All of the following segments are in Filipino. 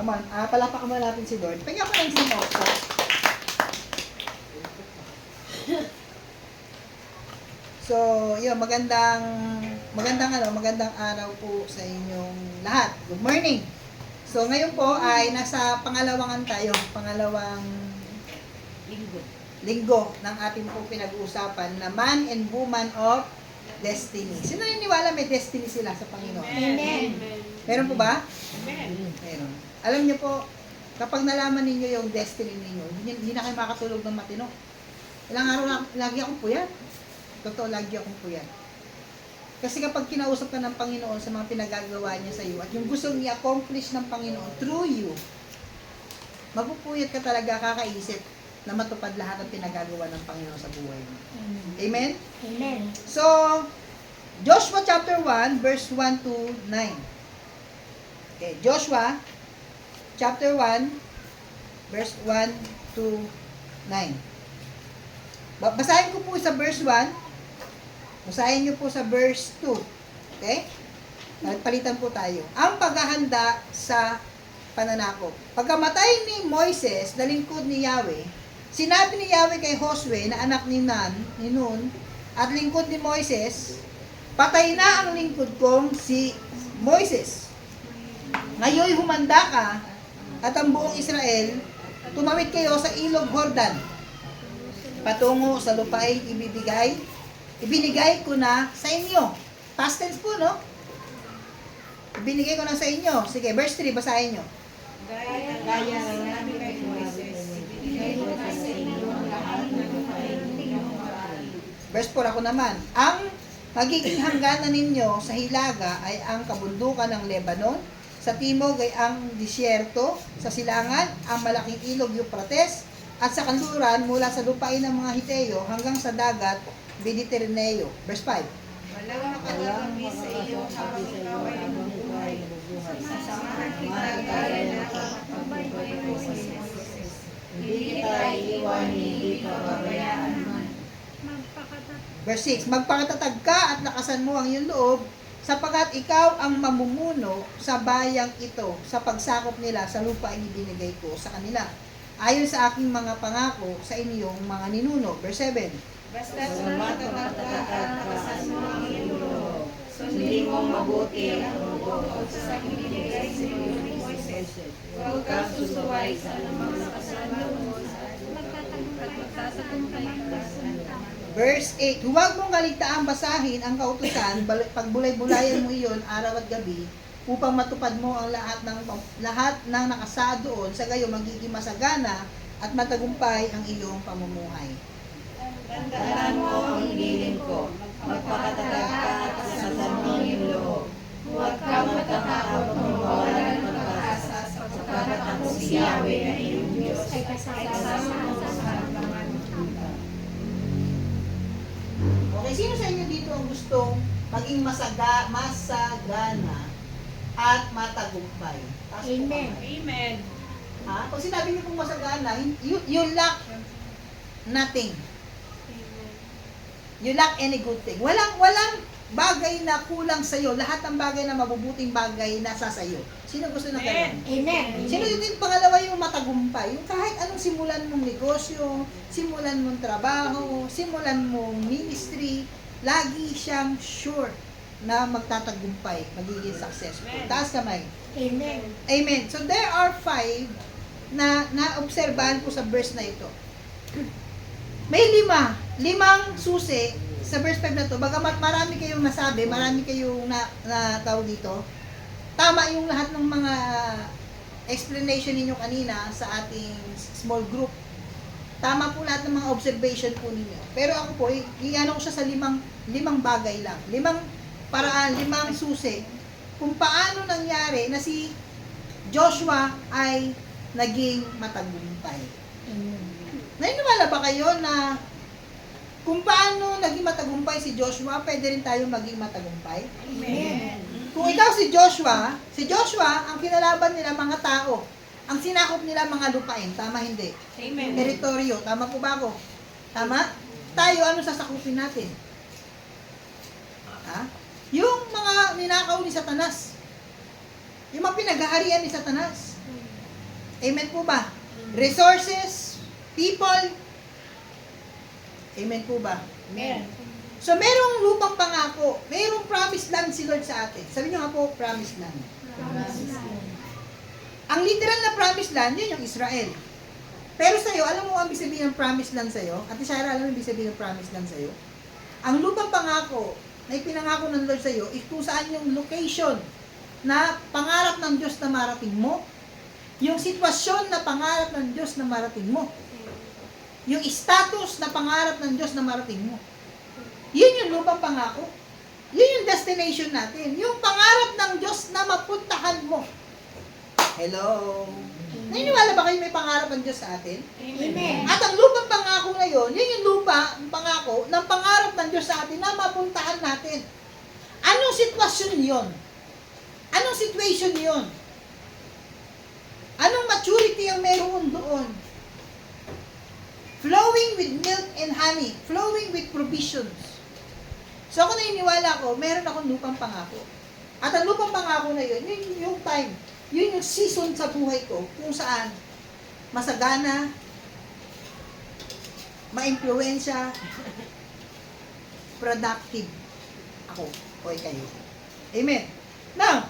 Come on, palapakan mo natin si Lord. Pagyan ko lang sa mokso. So, yun, magandang araw po sa inyong lahat. Good morning. So, ngayon po ay nasa pangalawang linggo ng ating po pinag-uusapan na Man and Woman of Destiny. Sino naniniwala may destiny sila sa Panginoon? Amen. Meron po ba? Amen. Meron. Alam niyo po, kapag nalaman ninyo yung destiny ninyo, hindi na kayo makatulog ng matino. Ilang araw na, lagi akong puyat. Totoo, lagi akong puyat. Kasi kapag kinausap ka ng Panginoon sa mga pinagagawa niya sa iyo at yung gusto i-accomplish ng Panginoon through you, mapupuyat ka talaga, kakaisip na matupad lahat ng pinagagawa ng Panginoon sa buhay mo. Amen? Amen. So, Joshua chapter 1, verse 1 to 9. Okay, Joshua chapter 1, verse 1 to 9. Basahin ko po sa verse 1. Basahin niyo po sa verse 2. Okay? Palitan po tayo. Ang paghahanda sa pananakop. Pagkamatay ni Moises, na lingkod ni Yahweh, sinabi ni Yahweh kay Josue na anak ni Nun, at lingkod ni Moises, patay na ang lingkod kong si Moises. Ngayon humanda ka at ang buong Israel, tumawid kayo sa ilog Jordan, patungo sa lupain ibinigay ko na sa inyo. Past tense po, no? Ibinigay ko na sa inyo. Sige, verse 3, basahin nyo. Gaya ng nabi kay Moises, ibigay ko na sa inyo ang lahat ng lupain ninyong maaari. Verse 4 ako naman. Ang magiging hangganan ninyo sa hilaga ay ang kabundukan ng Lebanon, sa timog ay ang disyerto, sa silangan ang malaking ilog Euphrates, at sa kanluran mula sa lupain ng mga Hiteo hanggang sa dagat Mediterraneo. Verse 5. Walang makakagabi sa iyo habang ikaw ay nabubuhay. Sasamahan kita gaya ng pagbubuhay ko sa Moises. Hindi kita iiwanin, hindi ka babayaan man. Verse 6. Magpakatatag ka at lakasan mo ang iyong loob, sapagkat ikaw ang mamumuno sa bayang ito sa pagsakop nila sa lupa ang ibinigay ko sa kanila, ayon sa aking mga pangako sa inyong mga ninuno. Verse 7. Basta't sumatatag ka, lakasan mo ang iyong loob. Sundin mo mabuti ang bukod sa ibinigay sa iyo ni Moises. Huwag kang susuway sa anumang nakasalan mo at magtatagumpay ka sa Verse 8, huwag mong kaligtaang basahin ang kautusan, pagbulay-bulayan mo iyon araw at gabi, upang matupad mo ang lahat ng nakasaad doon, sa gayo magiging masagana at matagumpay ang iyong pamumuhay. Tandaan mo ang hiniling ko, magpakatatag ka at lakasan mo ang iyong loob. Huwag kang matatakot o mawalan ng pag-asa, sapagkat ako si Yahweh na iyong Diyos ay kasama mo sa mga lupa. Okay, sino sa inyo dito ang gustong maging masagana at matagumpay? Taas po Amen. kamay. Amen. Ha? Pag sinabi niyo pong masagana, you lack nothing. You lack any good thing. Walang bagay na kulang sa iyo. Lahat ng bagay na mabubuting bagay nasa sa iyo. Sino gusto ng ganun? Amen. Sino yung pangalawa yung matagumpay? Yung kahit anong simulan mong negosyo, simulan mong trabaho, simulan mong ministry, lagi siyang sure na magtatagumpay, magiging successful. Taas kamay. Amen. Amen. So there are 5 na naobserbahan ko sa verse na ito. May limang susi sa verse 5 na to. Bagamat marami kayong nasabi, marami kayong na tawag dito, tama yung lahat ng mga explanation ninyo kanina sa ating small group. Tama po lahat ng mga observation po ninyo. Pero ako po, iano ko siya sa limang bagay lang. Limang paraan, limang susi. Kung paano nangyari na si Joshua ay naging matagumpay. Naniniwala ba kayo na kung paano naging matagumpay si Joshua, pwede rin tayo maging matagumpay? Amen. Kung ikaw si Joshua, ang kinalaban nila mga tao, ang sinakop nila mga lupain, tama hindi? Amen. Teritoryo, tama po ba ako? Tama? Tayo, ano sasakupin natin? Ha? Yung mga ninakaw ni Satanas, yung mga pinag-aarian ni Satanas, Amen po ba? Resources, people. Amen po ba? Amen. So, merong lupang pangako. Merong promised land si Lord sa atin. Sabi niyo nga po, promised land. Ang literal na promised land, yun yung Israel. Pero sa'yo, alam mo ang ibig sabihin ng promised land sa'yo? Ate Shaira, alam mo ang ibig sabihin ng promised land sa'yo? Ang lupang pangako na ipinangako ng Lord sa'yo is kung saan yung location na pangarap ng Diyos na marating mo. Yung sitwasyon na pangarap ng Diyos na marating mo. Yung status na pangarap ng Diyos na marating mo. Yun yung lupang pangako. Yun yung destination natin. Yung pangarap ng Diyos na mapuntahan mo. Hello? Naniniwala ba kayo may pangarap ng Diyos sa atin? Amen. At ang lupang pangako na yun, yun yung lupa, ang pangako, ng pangarap ng Diyos sa atin na mapuntahan natin. Anong sitwasyon yun? Anong situation yun? Anong maturity ang meron doon? Flowing with milk and honey. Flowing with provisions. So ako naniniwala ko, meron akong lupang pangako. At ang lupang pangako na yun, yun yung time, yun yung season sa buhay ko kung saan masagana, ma-impluensya, productive ako o kayo. Amen. Now,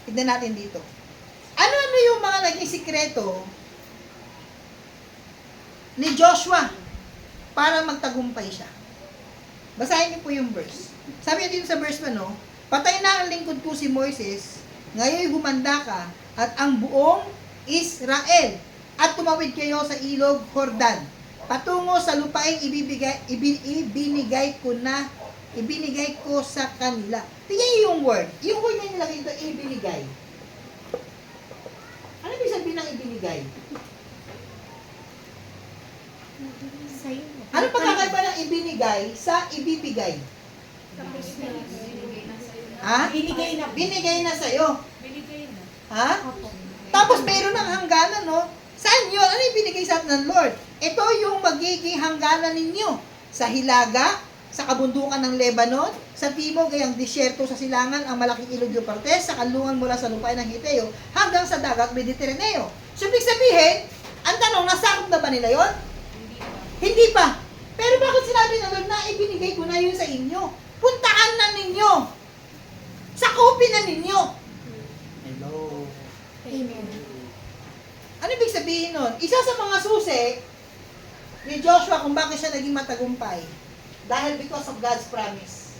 tignan natin dito. Ano-ano yung mga naging sikreto ni Joshua para magtagumpay siya? Basahin niyo po yung verse. Sabi niya dito sa verse 1, no? Patay na ang lingkod ko si Moises, ngayon humanda ka, at ang buong Israel, at tumawid kayo sa ilog Jordan, patungo sa lupaing ibinigay ko sa kanila. Tingnan niyo yung word. Yung word na nilagay dito, ibinigay. Ano ibig sabihin ng ibinigay? Ano pagkakaiba ng ibinigay sa ibibigay? Ha? Binigay na. Binigay na sa'yo. Ha? Tapos meron ng hangganan, no? Saan yun? Ano yung binigay sa atin ng Lord? Ito yung magiging hangganan ninyo. Sa Hilaga, sa kabundukan ng Lebanon, sa timog ay ang disyerto sa silangan, ang malaking ilog Euphrates, sa kanlungan mula sa lupain ng Hiteo, hanggang sa dagat Mediteraneo. So, ibig sabihin, ang tanong, nasakop na ba nila yon? Hindi pa. Pero bakit sinabi ng Lord na ibinigay ko na yun sa inyo? Puntaan na ninyo. Sakupin na ninyo. Hello. Amen. Ano ibig sabihin nun? Isa sa mga susi ni Joshua kung bakit siya naging matagumpay. Dahil because of God's promise.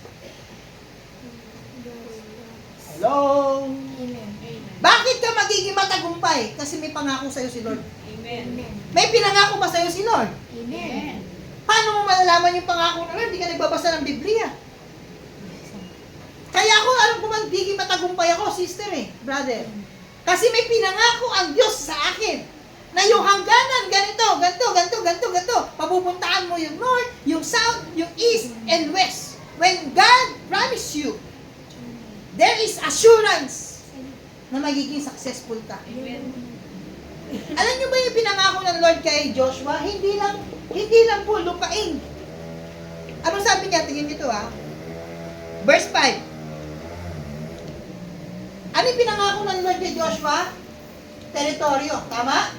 Hello? Amen. Bakit ka magiging matagumpay? Kasi may pangako sa'yo si Lord. Amen. May pinangako ba sa'yo si Lord? Amen. Paano mo malalaman yung pangako na Lord? Hindi ka nagbabasa ng Biblia. Kaya ako, alam ko magiging matagumpay ako, sister brother. Kasi may pinangako ang Diyos sa akin na yung hangganan, ganito, ganito. Papupuntaan mo yung north, yung south, yung east, and west. When God promised you, there is assurance na magiging successful ka. Amen. Alam niyo ba yung pinangako ng Lord kay Joshua? Hindi lang po lupain. Ano sabi niya? Tingin dito Verse 5. Ano yung pinangako ng Lord kay Joshua? Teritoryo. Tama?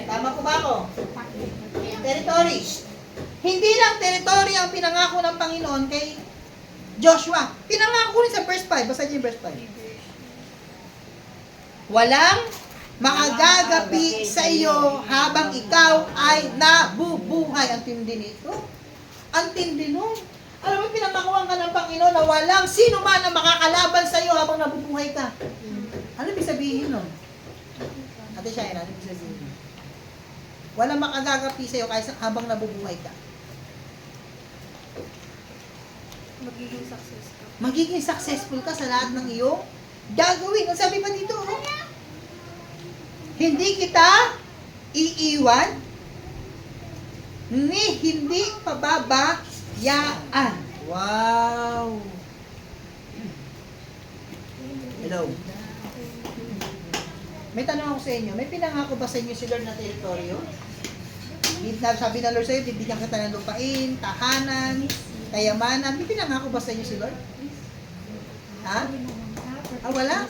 Tama po ba ako? Territory. Hindi lang territory ang pinangako ng Panginoon kay Joshua. Pinangako rin sa verse 5. Basta niyo yung verse 5. Walang makagagapi sa iyo habang ikaw ay nabubuhay. Ang tindi nito. Ang tindi nun. Alam mo, pinamakuhan ka ng Panginoon na walang sino man ang makakalaban sa iyo habang nabubuhay ka. Ano ibig sabihin nun? Ate Shaira, ano ibig sabihin nun? Walang makagagapi sa iyo kahit habang nabubuhay ka. Magiging success ka. Magiging successful ka sa lahat ng iyong gagawin. Ang sabi pa dito, hindi kita iiwan ni hindi pababayaan. Wow! Hello. May tanong ako sa inyo. May pinangako ba sa inyo si Lord na teritoryo? Sabi ng Lord sa iyo, bibigyan kita ng lupain, tahanan, kayamanan. May pinangako ba sa inyo si Lord? Ha? Wala?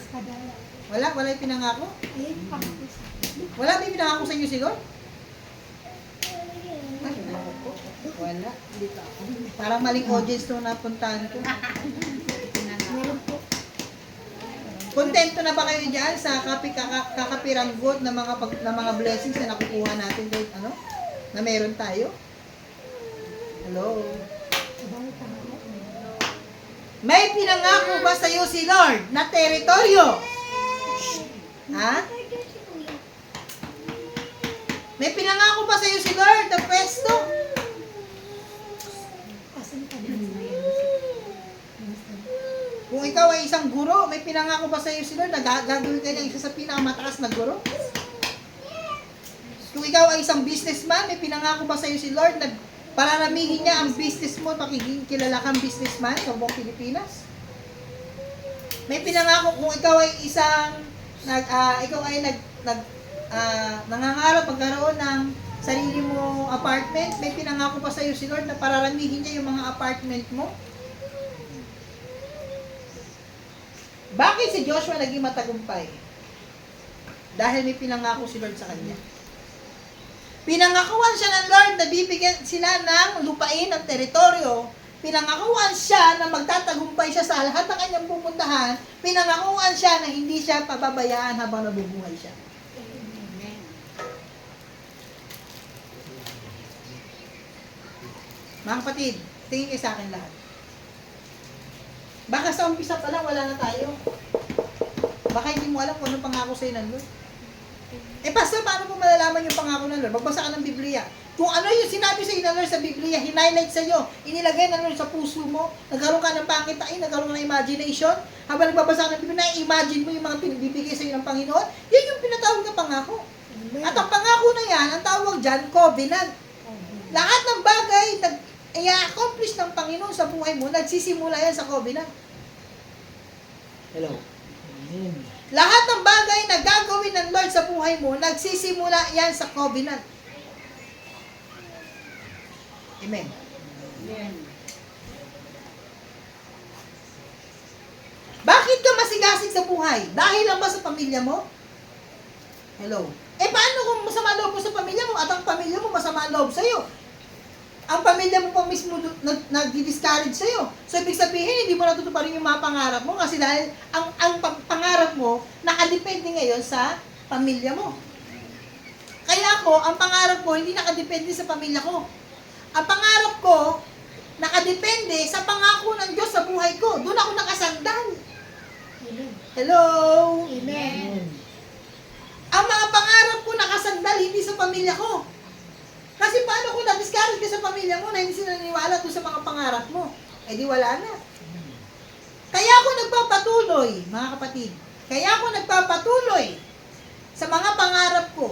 Wala yung pinangako? Wala ba yung pinangako sa inyo si Lord? Ay, wala. Parang maling audience to napuntahan ko. Kontento na ba kayo dyan sa kakapiranggot na mga blessings na nakukuha natin kahit ano? Na meron tayo? Hello? May pinangako ba sa iyo si Lord na teritoryo? Ha? May pinangako ba sa iyo si Lord na pwesto? Kung ikaw ay isang guro, may pinangako ba sa iyo si Lord na gagawin ka ng isa sa pinakamataas na guro? Kung ikaw ay isang businessman, may pinangako ba sa iyo si Lord na pararamihin niya ang business mo, magiging kilala kang businessman sa buong Pilipinas? May pinangako kung ikaw ay isang nangangarap magkaroon ng sarili mo apartment, may pinangako pa sa iyo si Lord na pararamihin niya yung mga apartment mo? Bakit si Joshua naging matagumpay? Dahil may pinangako si Lord sa kanya. Pinangakuan siya ng Lord na bibigyan sila ng lupain, ng teritoryo. Pinangakuan siya na magtatagumpay siya sa lahat ng kanyang pupuntahan. Pinangakuan siya na hindi siya pababayaan habang nabubuhay siya. Mga kapatid, tingin kayo sa akin lahat. Baka sa umpisa pa lang wala na tayo. Baka hindi mo alam kung anong pangako sa'yo ng Lord. Pastor, paano mo malalaman yung pangako ng Lord? Magbasa ka ng Biblia. Kung ano yung sinabi sa'yo ng Lord sa Biblia, hinighlight sa'yo, inilagay ng Lord sa puso mo, nagkaroon ka ng pangitain, nagkaroon ka ng imagination, habang nagbabasa ka ng Biblia, na-imagine mo yung mga pinibigay sa'yo ng Panginoon, yun yung pinatawag na pangako. At ang pangako na yan, ang tawag dyan, covenant. Lahat ng bagay na i-accomplish ng Panginoon sa buhay mo, nagsisimula yan sa covenant. Hello? Lahat ng bagay na gagawin ng Lord sa buhay mo, nagsisimula yan sa covenant. Amen. Bakit ka masigasig sa buhay? Dahil lang ba sa pamilya mo? Hello? Paano kung masama loob mo sa pamilya mo at ang pamilya mo masama loob sa'yo? Ang pamilya mo pa mismo nag-discourage sa'yo. So, ibig sabihin, hindi mo natutuparin yung mga pangarap mo kasi dahil ang pangarap mo nakadepende ngayon sa pamilya mo. Kaya ako, ang pangarap ko hindi nakadepende sa pamilya ko. Ang pangarap ko nakadepende sa pangako ng Diyos sa buhay ko. Doon ako nakasandal. Hello? Amen. Ang mga pangarap ko nakasandal hindi sa pamilya ko. Kasi paano kung na-discourage ka sa pamilya mo na hindi sila naniwala doon sa mga pangarap mo? Di wala na. Kaya ako nagpapatuloy, mga kapatid. Kaya ako nagpapatuloy sa mga pangarap ko.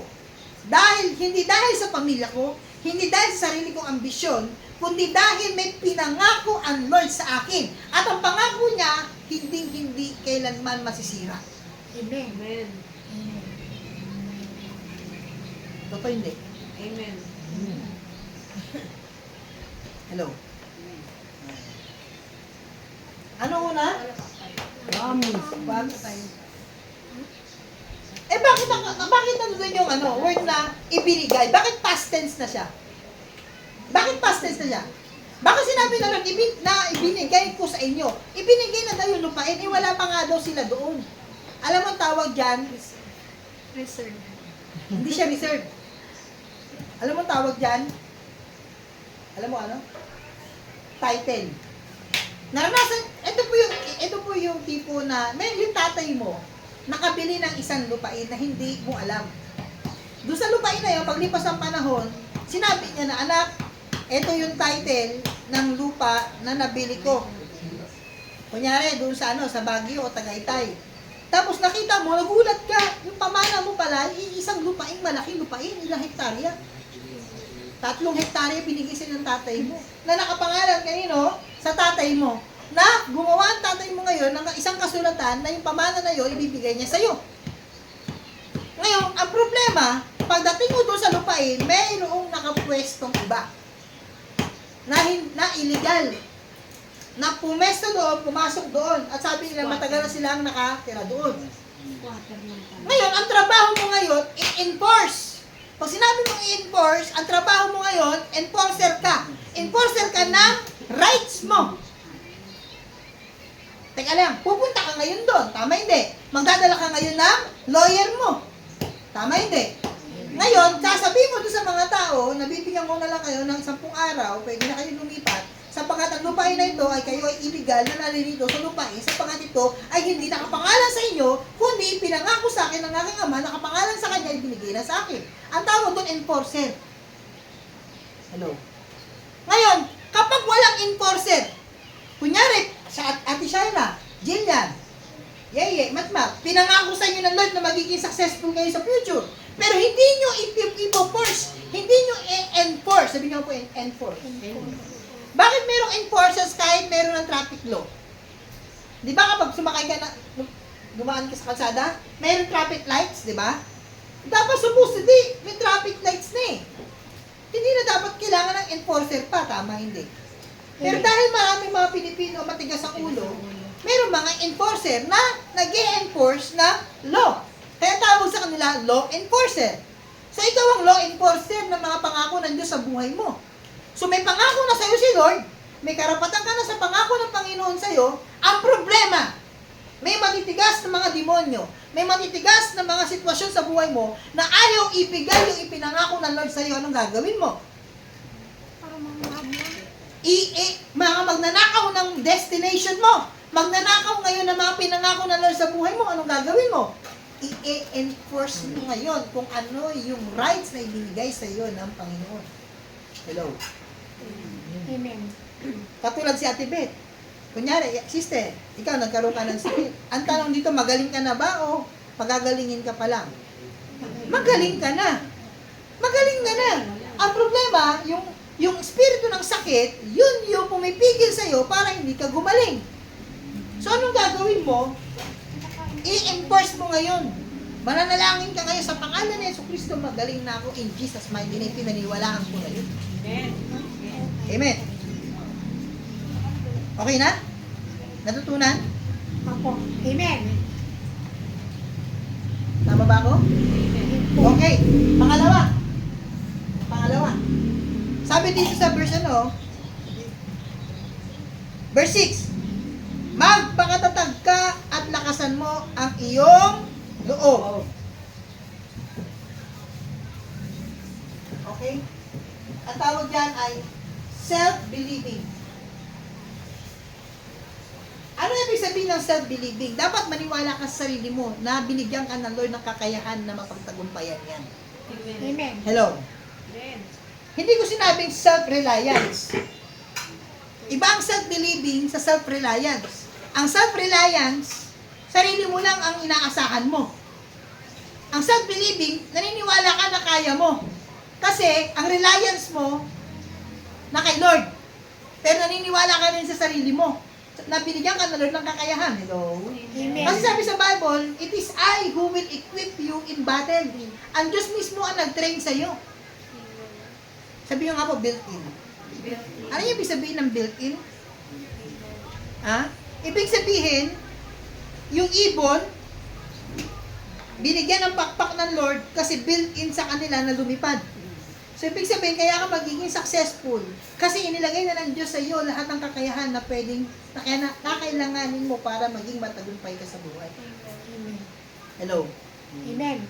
Hindi dahil sa pamilya ko, hindi dahil sa sarili kong ambisyon, kundi dahil may pinangako ang Lord sa akin. At ang pangako niya, hindi kailanman masisira. Amen. Amen. Totoo hindi. Amen. Hello. Ano una? Promise. Bakit nandun yung word na ibinigay? Bakit past tense na siya? Bakit past tense na siya? Baka sinabi na lang ibinigay ko sa inyo. Ibinigay na daw yung lupain, wala pa nga daw sila doon. Alam mo ang tawag dyan? Reserve. Hindi siya reserve. Alam mo ang tawag dyan? Alam mo ano? Title. Naranasan, ito po yung tipo na, yung tatay mo, nakabili ng isang lupain na hindi mo alam. Doon sa lupain na yun, paglipas ng panahon, sinabi niya na, anak, ito yung title ng lupa na nabili ko. Kunyari, doon sa sa Baguio o Tagaytay. Tapos nakita mo, nagulat ka, yung pamana mo pala, isang lupain, malaking lupain, ilang hektarya. 3 hektarya binigay sa'yo ng tatay mo. Na nakapangalan kanino? Sa tatay mo. Na gumawa ang tatay mo ngayon ng isang kasulatan na yung pamana na yun, ibibigay niya sa'yo. Ngayon, ang problema, pagdating mo doon sa lupain, mayroong nakapwestong iba. Na illegal. Na pumesto doon, pumasok doon. At sabi nila, matagal na silang nakatira doon. Ngayon, ang trabaho mo ngayon, i-enforce. Pag sinabi mong i-enforce, ang trabaho mo ngayon, enforcer ka. Enforcer ka ng rights mo. Teka lang, pupunta ka ngayon doon. Tama hindi. Magdadala ka ngayon ng lawyer mo. Tama hindi. Ngayon, sasabihin mo doon sa mga tao, nabibigyan ko na lang kayo ng 10 araw, pwede na kayo lumipat, sapagkat ang lupain na ito ay kayo ay illegal na naririto sa lupain, sapagkat ito ay hindi nakapangalan sa inyo, kundi pinangako sa akin ng aking ama, nakapangalan sa kanya, ibinigay na sa akin. Ang tawag doon, enforcer. Hello? Ngayon, kapag walang enforcer, kunyari, sa Ate Shaira, Jillian, Yeye, Matmat, pinangako sa inyo ng Lord na magiging successful kayo sa future. Pero hindi nyo i-force, hindi nyo i-enforce. Sabi nyo po, enforce. Bakit merong enforcers kahit meron ng traffic law? Di ba kapag sumakay ka na, dumaan ka sa kalsada, mayroong traffic lights, di ba? Dapat supposedly, may traffic lights na eh. Hindi na dapat kailangan ng enforcer pa, tama hindi. Pero dahil maraming mga Pilipino matigas ang ulo, mayroong mga enforcer na nag-e-enforce na law. Kaya tawag sa kanila, law enforcer. So ikaw ang law enforcer ng mga pangako ng Diyos sa buhay mo. So may pangako na sa'yo si Lord, may karapatan ka na sa pangako ng Panginoon sa'yo. Ang problema, may matitigas na mga demonyo, may matitigas na mga sitwasyon sa buhay mo na ayaw ibigay yung ipinangako ng Lord sa'yo. Anong gagawin mo? Mga magnanakaw ng destination mo. Magnanakaw ngayon ng mga pinangako ng Lord sa buhay mo. Anong gagawin mo? I-enforce mo ngayon kung ano yung rights na ibinigay sa iyo ng Panginoon. Hello? Amen. Katulad si Ate Beth. Kunyari, sister, ikaw nagkaroon ka ng sakit. Ang tanong dito, magaling ka na ba o pagagalingin ka pa lang? Magaling ka na. Magaling ka na. Ang problema, yung espiritu ng sakit, yun yung pumipigil sa'yo para hindi ka gumaling. So, anong gagawin mo? I-enforce mo ngayon. Mananalangin ka ngayon sa pangalan ni Jesucristo, magaling na ako in Jesus' mighty name, pinaniwalaan ko na yun. Amen. Amen. Okay na? Natutunan? Ako. Amen. Tama ba ako? Okay. Pangalawa. Sabi dito sa verse verse 6. Magpakatatag ka at lakasan mo ang iyong loob. Okay? Ang tawag dyan ay self-believing. Ano ibig sabihin ng self-believing? Dapat maniwala ka sa sarili mo na binigyan ka ng Lord ng kakayahan na mapagtagumpayan yan. Amen. Hello? Amen. Hindi ko sinabing self-reliance. Iba ang self-believing sa self-reliance. Ang self-reliance, sarili mo lang ang inaasahan mo. Ang self-believing, naniniwala ka na kaya mo. Kasi, ang reliance mo, na kay Lord. Pero naniniwala ka rin sa sarili mo. Na binigyan ka na Lord ng kakayahan. Hello? Amen. Kasi sabi sa Bible, it is I who will equip you in battle. Ang Diyos mismo ang nag-train sa'yo. Sabi nyo nga po, built-in. Ano yung ibig sabihin ng built-in? Ha? Ibig sabihin, yung ibon, binigyan ng pakpak ng Lord kasi built-in sa kanila na lumipad. So, ibig sabihin, kaya ka magiging successful. Kasi inilagay na ng Diyos sa iyo lahat ng kakayahan na pwedeng, na kakailanganin mo para maging matagumpay ka sa buhay. Hello? Amen.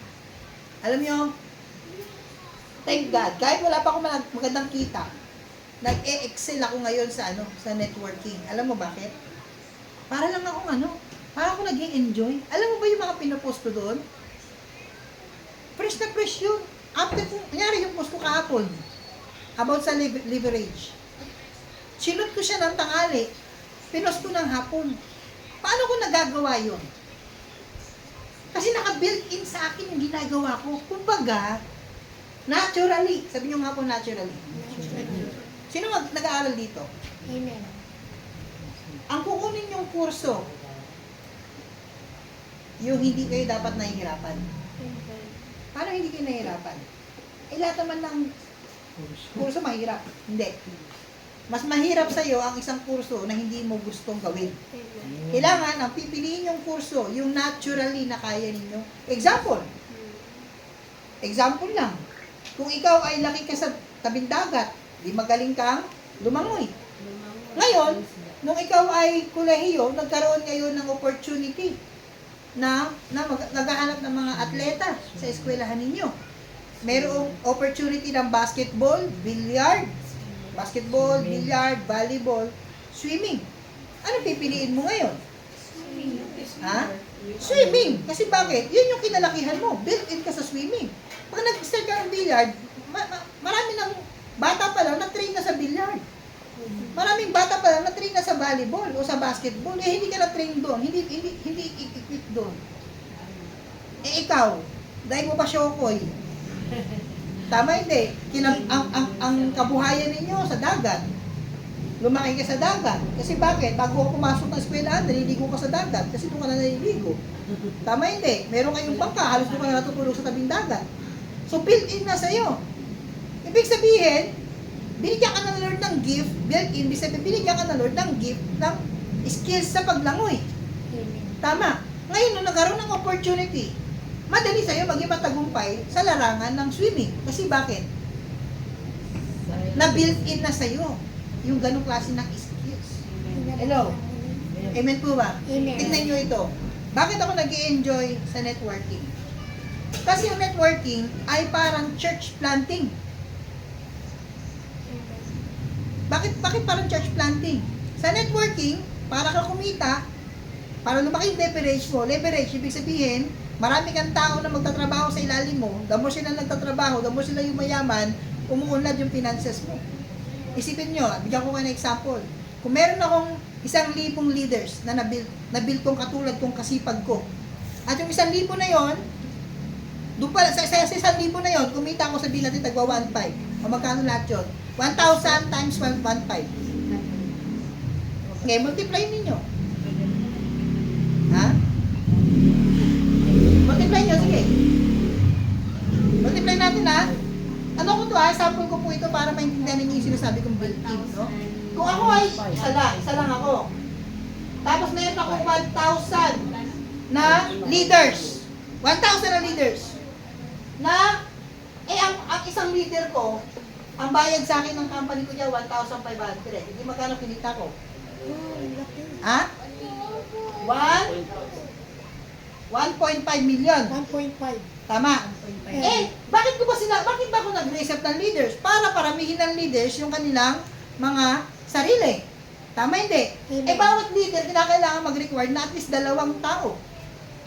Alam nyo, thank God, kahit wala pa ako magandang kita, nag-e-excel ako ngayon sa sa networking. Alam mo bakit? Para lang ako para ako nag-e-enjoy. Alam mo ba yung mga pinopost ko doon? Fresh na fresh yun. After kung, kunyari yung post ko kahapon, about sa leverage. Sinot ko siya ng tangali, pinost ko ng hapon. Paano ko nagagawa yun? Kasi naka-built-in sa akin yung ginagawa ko. Kumbaga, naturally. Sabi nyo nga po naturally. Sino nag-aaral dito? Amen. Ang kukunin yung kurso, yung hindi kayo dapat nahihirapan. Paano hindi kayo nahihirapan? Eh, lahat naman ng kurso mahirap. Hindi. mas mahirap sa'yo ang isang kurso na hindi mo gustong gawin. Kailangan ang pipiliin yung kurso, yung naturally na kaya ninyo. Example lang. Kung ikaw ay laki ka sa tabing dagat, di magaling kang lumangoy. Ngayon, nung ikaw ay kolehiyo, nagkaroon ngayon ng opportunity na naghahanap ng mga atleta sa eskwelahan ninyo. Mayroong opportunity ng basketball, billiard, volleyball, swimming. Ano pipiliin mo ngayon? Ha? Swimming. Kasi bakit? Yun yung kinalakihan mo. Built-in ka sa swimming. Pag nag-start ka ng billiard, marami ng bata pa lang na-train na sa billiard. Maraming bata pa lang na-train na sa volleyball o sa basketball. Eh, hindi ka na-train doon. Hindi equip doon. Eh, ikaw, dahil mo pa syokoy. Tama hindi. Ang kabuhayan ninyo sa dagat. Lumaki ka sa dagat. Kasi bakit? Bago ako pumasok ng eskwelahan, naliligo ka sa dagat. Kasi doon ka na naliligo. Tama hindi. Meron kayong bangka, halos doon ka na natutulog sa tabing dagat. So, built-in na sa'yo. Ibig sabihin, binigyan ka ng Lord ng gift, built-in, ibig sabihin, binigyan ka ng Lord ng gift ng skills sa paglangoy. Tama. Ngayon, nung nagkaroon ng opportunity, madali sa'yo maging matagumpay sa larangan ng swimming. Kasi bakit? Na-built-in na sa'yo yung ganong klase ng skills. Hello? Amen po ba? Amen. Tignan nyo ito. Bakit ako nag-i-enjoy sa networking? Kasi yung networking ay parang church planting. Bakit parang church planting? Sa networking, para ka kumita, para lumaki yung leverage mo. Leverage, ibig sabihin, marami kang tao na magtatrabaho sa ilalim mo, the more sila nagtatrabaho, the more sila yung mayaman, umuunlad yung finances mo. Isipin nyo, bigyan ko kayo ng example. Kung meron akong 1,000 leaders na nabuild kong katulad kong kasipag ko, at yung 1,000 na yon, doon pala, sa 1,000 na yon, kumita ako, sabihin natin, tagwa 1.5. O magkano lahat yun? 1,000 times 1.5. Ngayon, multiply ninyo. Ha? Multiply nyo, sige. Multiply natin ha. Ano ko to ha? Sample ko po ito para maintindihan ninyo yung sinasabi kong built-in, no? Kung ako ay isa lang ako. Tapos meron akong 1,000 na leaders. 1,000 na leaders. Na, ang isang leader ko, ang bayad sa akin ng company ko niya, 1,500. Hindi magkano kinita ko? Ha? 1.5 million. 1.5. Tama. Bakit ba ako nag-raise up ng leaders? Para paramihin ng leaders yung kanilang mga sarili. Tama hindi? Bawat leader, kinakailangan mag-require na at least 2 tao.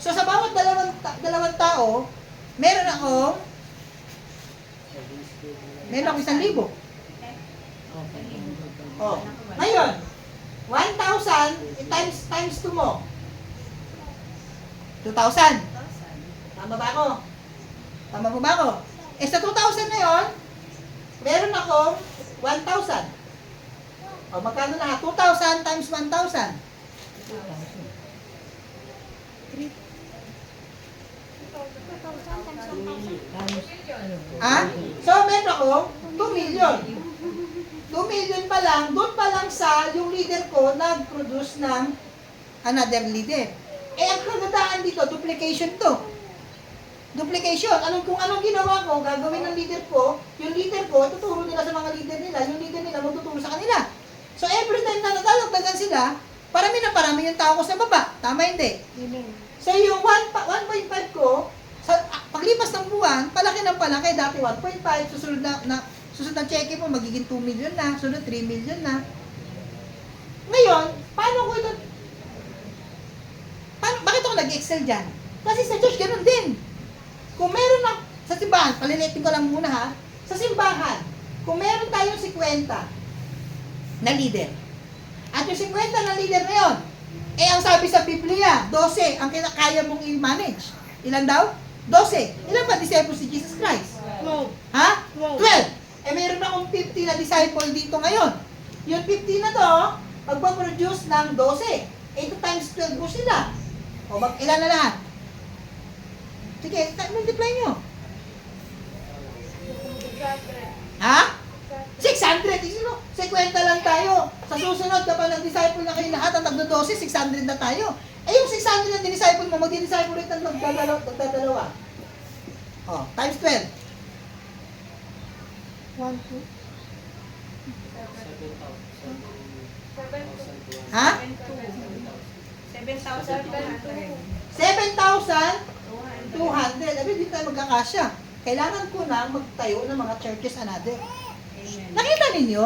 So, sa bawat dalawang tao, meron akong 1,000. Oh. Ngayon, 1,000 times 2 mo. 2,000. Tama ba ako? Tama po ba ako? Sa 2,000 na yon, meron akong 1,000. O, magkano na? 2,000 times 1,000. So, meron akong 2 million. 2 million pa lang, doon pa lang sa yung leader ko nag-produce ng another leader. Ang kagandahan dito, duplication to. Duplication. Kung anong ginawa ko, gagawin ng leader ko, yung leader ko, tuturo nila sa mga leader nila, yung leader nila magtuturo sa kanila. So, every time na natalagdagan sila, parami yung tao ko sa baba. Tama hindi? So, yung 1.5 ko, paglipas ng buwan, palaki ng palaki, dati 1.5, susunod na check mo, magiging 2 million na, susunod 3 million na. Ngayon, bakit ako nag-excel dyan? Kasi sa church, ganun din. Kung meron na, sa simbahan, palilitin ko lang muna ha, sa simbahan, kung meron tayong 50 na leader, at yung 50 na leader na yun, ang sabi sa Biblia, 12 ang kaya mong i-manage. Ilan daw? 12. Ilan ba disciples si Jesus Christ? 12. Ha? 12. Meron akong 50 na disciple dito ngayon. Yung 50 na to, magpaproduce ng 12. 8 times 12 po sila. O, ilan na lahat? Sige, multiply nyo. Ha? 600. 50 lang tayo. susunod, kapag nag-disciple na kayo lahat at nagdo-12, 600 na tayo. Eh yung 600 na din-disciple mo, mag-disciple ulit ng magdadalawa. Oh, times 12. 1, 2. Ha? 7,200. 7,200. Abi, hindi tayo magkakasya. Kailangan ko na magtayo ng mga churches another. Amen. Nakita ninyo?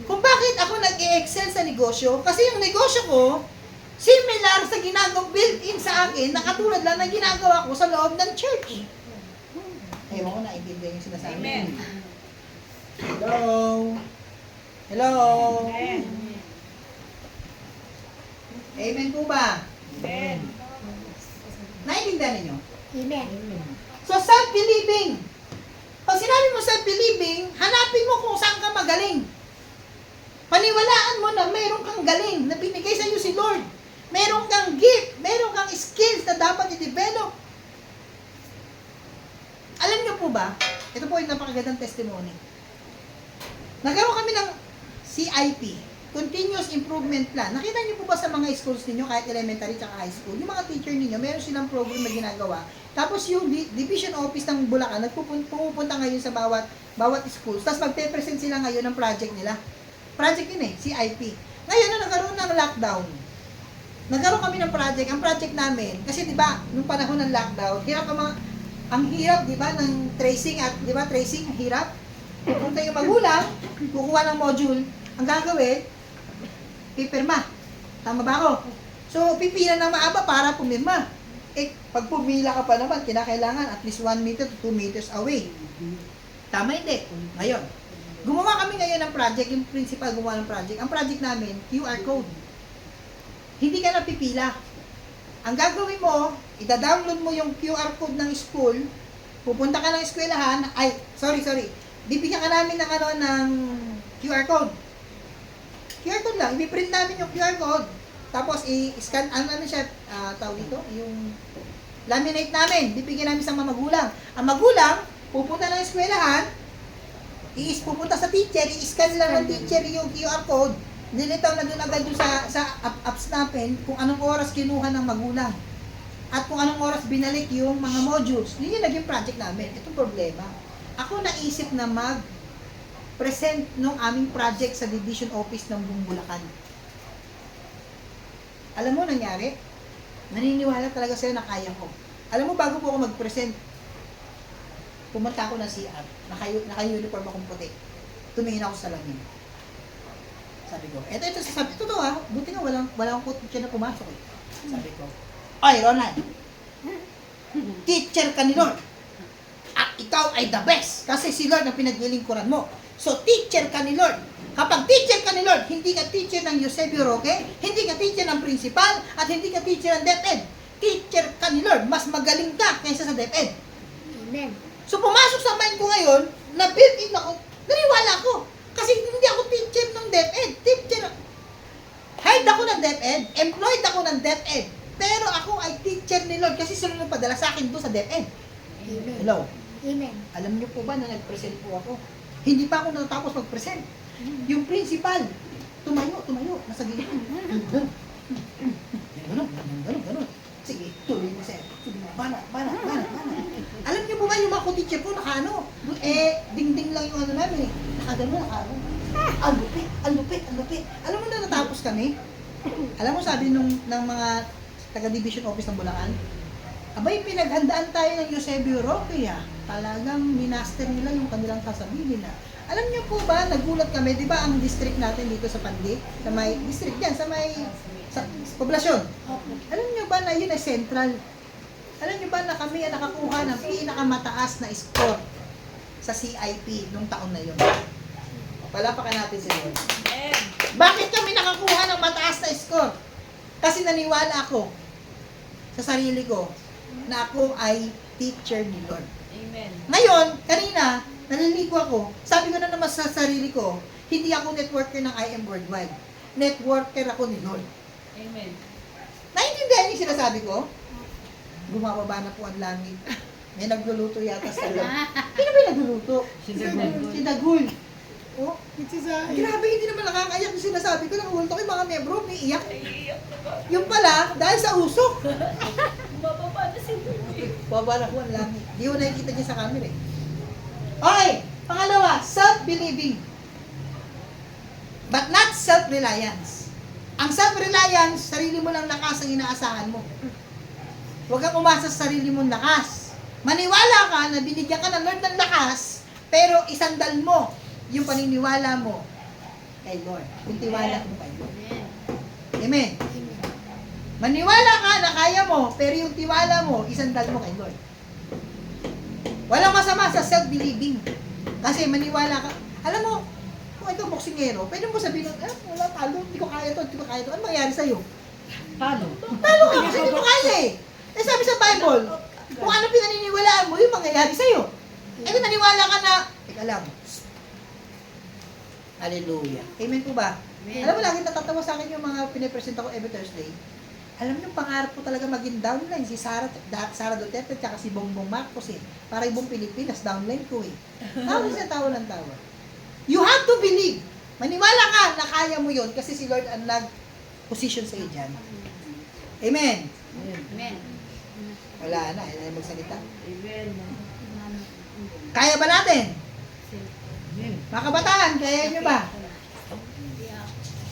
Kung bakit ako nag-excel sa negosyo? Kasi yung negosyo ko, similar sa ginagawang built-in sa akin, nakatulad lang ng ginagawa ko sa loob ng church. Ewan ko, naiintindihan yung sinasabi. Amen. Hello? Hello? Amen. Amen po ba? Amen. Naiintindihan ninyo? Amen. So, self-believing. Pag sinabi mo self-believing, hanapin mo kung saan ka magaling. Paniwalaan mo na mayroon kang galing na binigay sa iyo si Lord. Mayroon kang gift, mayroon kang skills na dapat i-develop. Alam niyo po ba, ito po yung napakagandang testimony. Nagkaroon kami ng CIP, Continuous Improvement Plan. Nakita niyo po ba sa mga schools ninyo, kahit elementary at high school, yung mga teacher ninyo, meron silang program na ginagawa. Tapos yung division office ng Bulacan, pumupunta ngayon sa bawat schools. Tapos magpe-present sila ngayon ng project nila. Project yun CIP. Ngayon na nagkaroon ng lockdown. Nagkaroon kami ng project. Ang project namin, kasi di ba, nung panahon ng lockdown, ang hirap, di ba, ng tracing at, di ba, tracing, ang hirap. Pupunta yung magulang, kukuha ng module, ang gagawin, pipirma. Tama ba ako? So, pipila ng maaba para pumirma. Eh, pag pumila ka pa naman, kinakailangan at least 1 meter to 2 meters away. Tama hindi? Ngayon, gumawa kami ngayon ng project, yung principal gumawa ng project. Ang project namin, QR code. Hindi ka napipila. Ang gagawin mo, ida-download mo yung QR code ng school, pupunta ka ng eskwelahan, bibigyan ka namin ng QR code. QR code lang, i-print namin yung QR code, tapos i-scan, namin siya, tawag dito, yung laminate namin, bibigyan namin sa mga magulang. Ang magulang, pupunta ng eskwelahan, pupunta sa teacher, i-scan lang ng teacher yung QR code, nilitaw na doon agad sa apps namin kung anong oras kinuha ng magulang at kung anong oras binalik yung mga modules. Yun yung naging project namin. Itong problema. Ako naisip na mag-present ng aming project sa division office ng buong Bulacan. Alam mo nangyari? Naniniwala talaga sila na kaya ko. Alam mo, bago po ako mag-present, pumunta ako ng CR. Naka-uniform akong puti. Tumingin ako sa salamin. Sabi ko, sabi, totoo buti nga walang akong teacher na pumasok eh. Sabi ko, "Oy, Ronald, teacher ka ni Lord. At ikaw ay the best. Kasi si Lord ang pinaglilingkuran mo. So, teacher ka ni Lord. Kapag teacher ka ni Lord, hindi ka teacher ng Eusebio Roque, hindi ka teacher ng principal, at hindi ka teacher ng DepEd. Teacher ka ni Lord. Mas magaling ka kaysa sa DepEd." Amen. So, pumasok sa mind ko ngayon, na built-in ako, naniwala ako. Kasi hindi ako teacher ng DepEd. Hired ako ng DepEd, employed ako ng DepEd, pero ako ay teacher ni Lord kasi sila nang padala sa akin doon sa DepEd. Amen. Hello? Amen. Alam niyo po ba na nag-present po ako? Hindi pa ako natatapos mag-present. Yung principal, tumayo, nasa gilid. Ganun. Sige, tuloy mo sir. Sige, bana. Alam niyo po ba yung mga teacher ko naka ding-ding lang yung namin eh. Nakagano. Ang lupit. Alam mo na natapos kami? Alam mo sabi ng mga taga-division office ng Bulacan, abay, pinaghandaan tayo ng Eusebio Roque Talagang minaster nila yung kanilang sasabihin Alam niyo po ba, nagulat kami, di ba ang district natin dito sa Pandi, sa may district yan, sa poblasyon. Alam niyo ba na yun ay central? Alam niyo ba na kami ang nakakuha ng pinakamataas na score sa CIP nung taon na yun? Palapakan natin si Lord. Amen. Bakit kami nakakuha ng mataas na score? Kasi naniwala ako sa sarili ko na ako ay teacher ni Lord. Amen. Ngayon, kanina, naliligo ako. Sabi ko na naman sa sarili ko, hindi ako networker ng IM Worldwide. Networker ako ni Lord. Amen. Naintindihan yung sinasabi ko? Bumababa na po ang langit. May nagluluto yata sa loob. Sino ba yung nagluluto? Si Dagul. Oh, Nagsasabi. grabe, hindi naman nakakaiyak yung sinasabi ko. Nakahulto ko yung mga membro, may iyak. Yung pala, dahil sa usok. Bumababa na si Luis. Babalakuan lang. Di ko nakikita niya sa camera eh. Okay, pangalawa, self-believing. But not self-reliance. Ang self-reliance, sarili mo lang lakas ang inaasahan mo. Huwag kang umasa sa sarili mong lakas. Maniwala ka na binigyan ka ng Lord ng lakas, pero isandal mo yung paniniwala mo kay Lord. Yung tiwala mo kay Lord. Amen. Maniwala ka na kaya mo, pero yung tiwala mo, isandal mo kay Lord. Walang masama sa self-believing. Kasi maniwala ka. Alam mo, kung ikaw boksingero, pwede mo sabihin, wala, talo, hindi ko kaya to, hindi ko kaya to. Ano mangyari sa'yo? Talo. Talo ka kasi hindi mo kaya eh. Eh sabi sa Bible, kung ano pinaniniwalaan mo, yung mangyayari sa'yo. Eh kung naniwala ka na, teka lang. Hallelujah. Amen po ba? Amen. Alam mo, lagi natatawa sa akin yung mga pinipresent ako every Thursday. Alam mo yung pangarap ko talaga maging downline, si Sara Duterte at si Bongbong Marcos eh. Para ibang Pilipinas, downline ko eh. Tawa siya, tawa ng tawa. You have to believe. Maniwala ka na kaya mo yun kasi si Lord ang nag-position sa iyo dyan. Amen. Amen. Wala na, ay magsalita. Amen. Kaya ba natin? Amen. Mga kabataan, kaya nyo ba?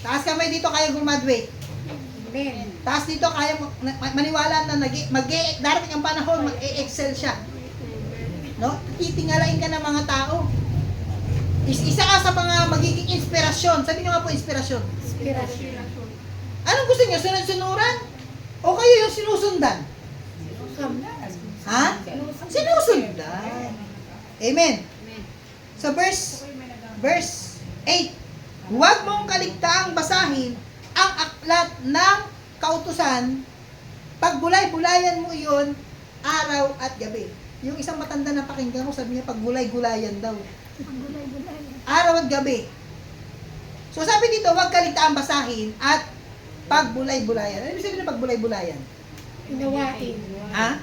Taas kamay dito, kaya graduate. Amen. Taas dito, kaya maniwala na darating ang panahon, mag-e-excel siya. No? Titingalain ka ng mga tao. Isa ka sa mga magiging inspirasyon. Sabi nyo nga po, inspirasyon. Inspirasyon. Anong gusto nyo? Sunod-sunuran? O kayo yung sinusundan? Ha? Sinusundan. Amen. So verse 8. Huwag mong kaligtaang basahin ang aklat ng kautusan. Pagbulay-bulayan mo iyon araw at gabi. Yung isang matanda na pakinggan ko, sabi niya pagbulay-gulayan daw. Araw at gabi. So sabi dito, huwag kaligtaang basahin at pagbulay-bulayan. Ano ibig sabihin ng pagbulay-bulayan? Unawain. Ha?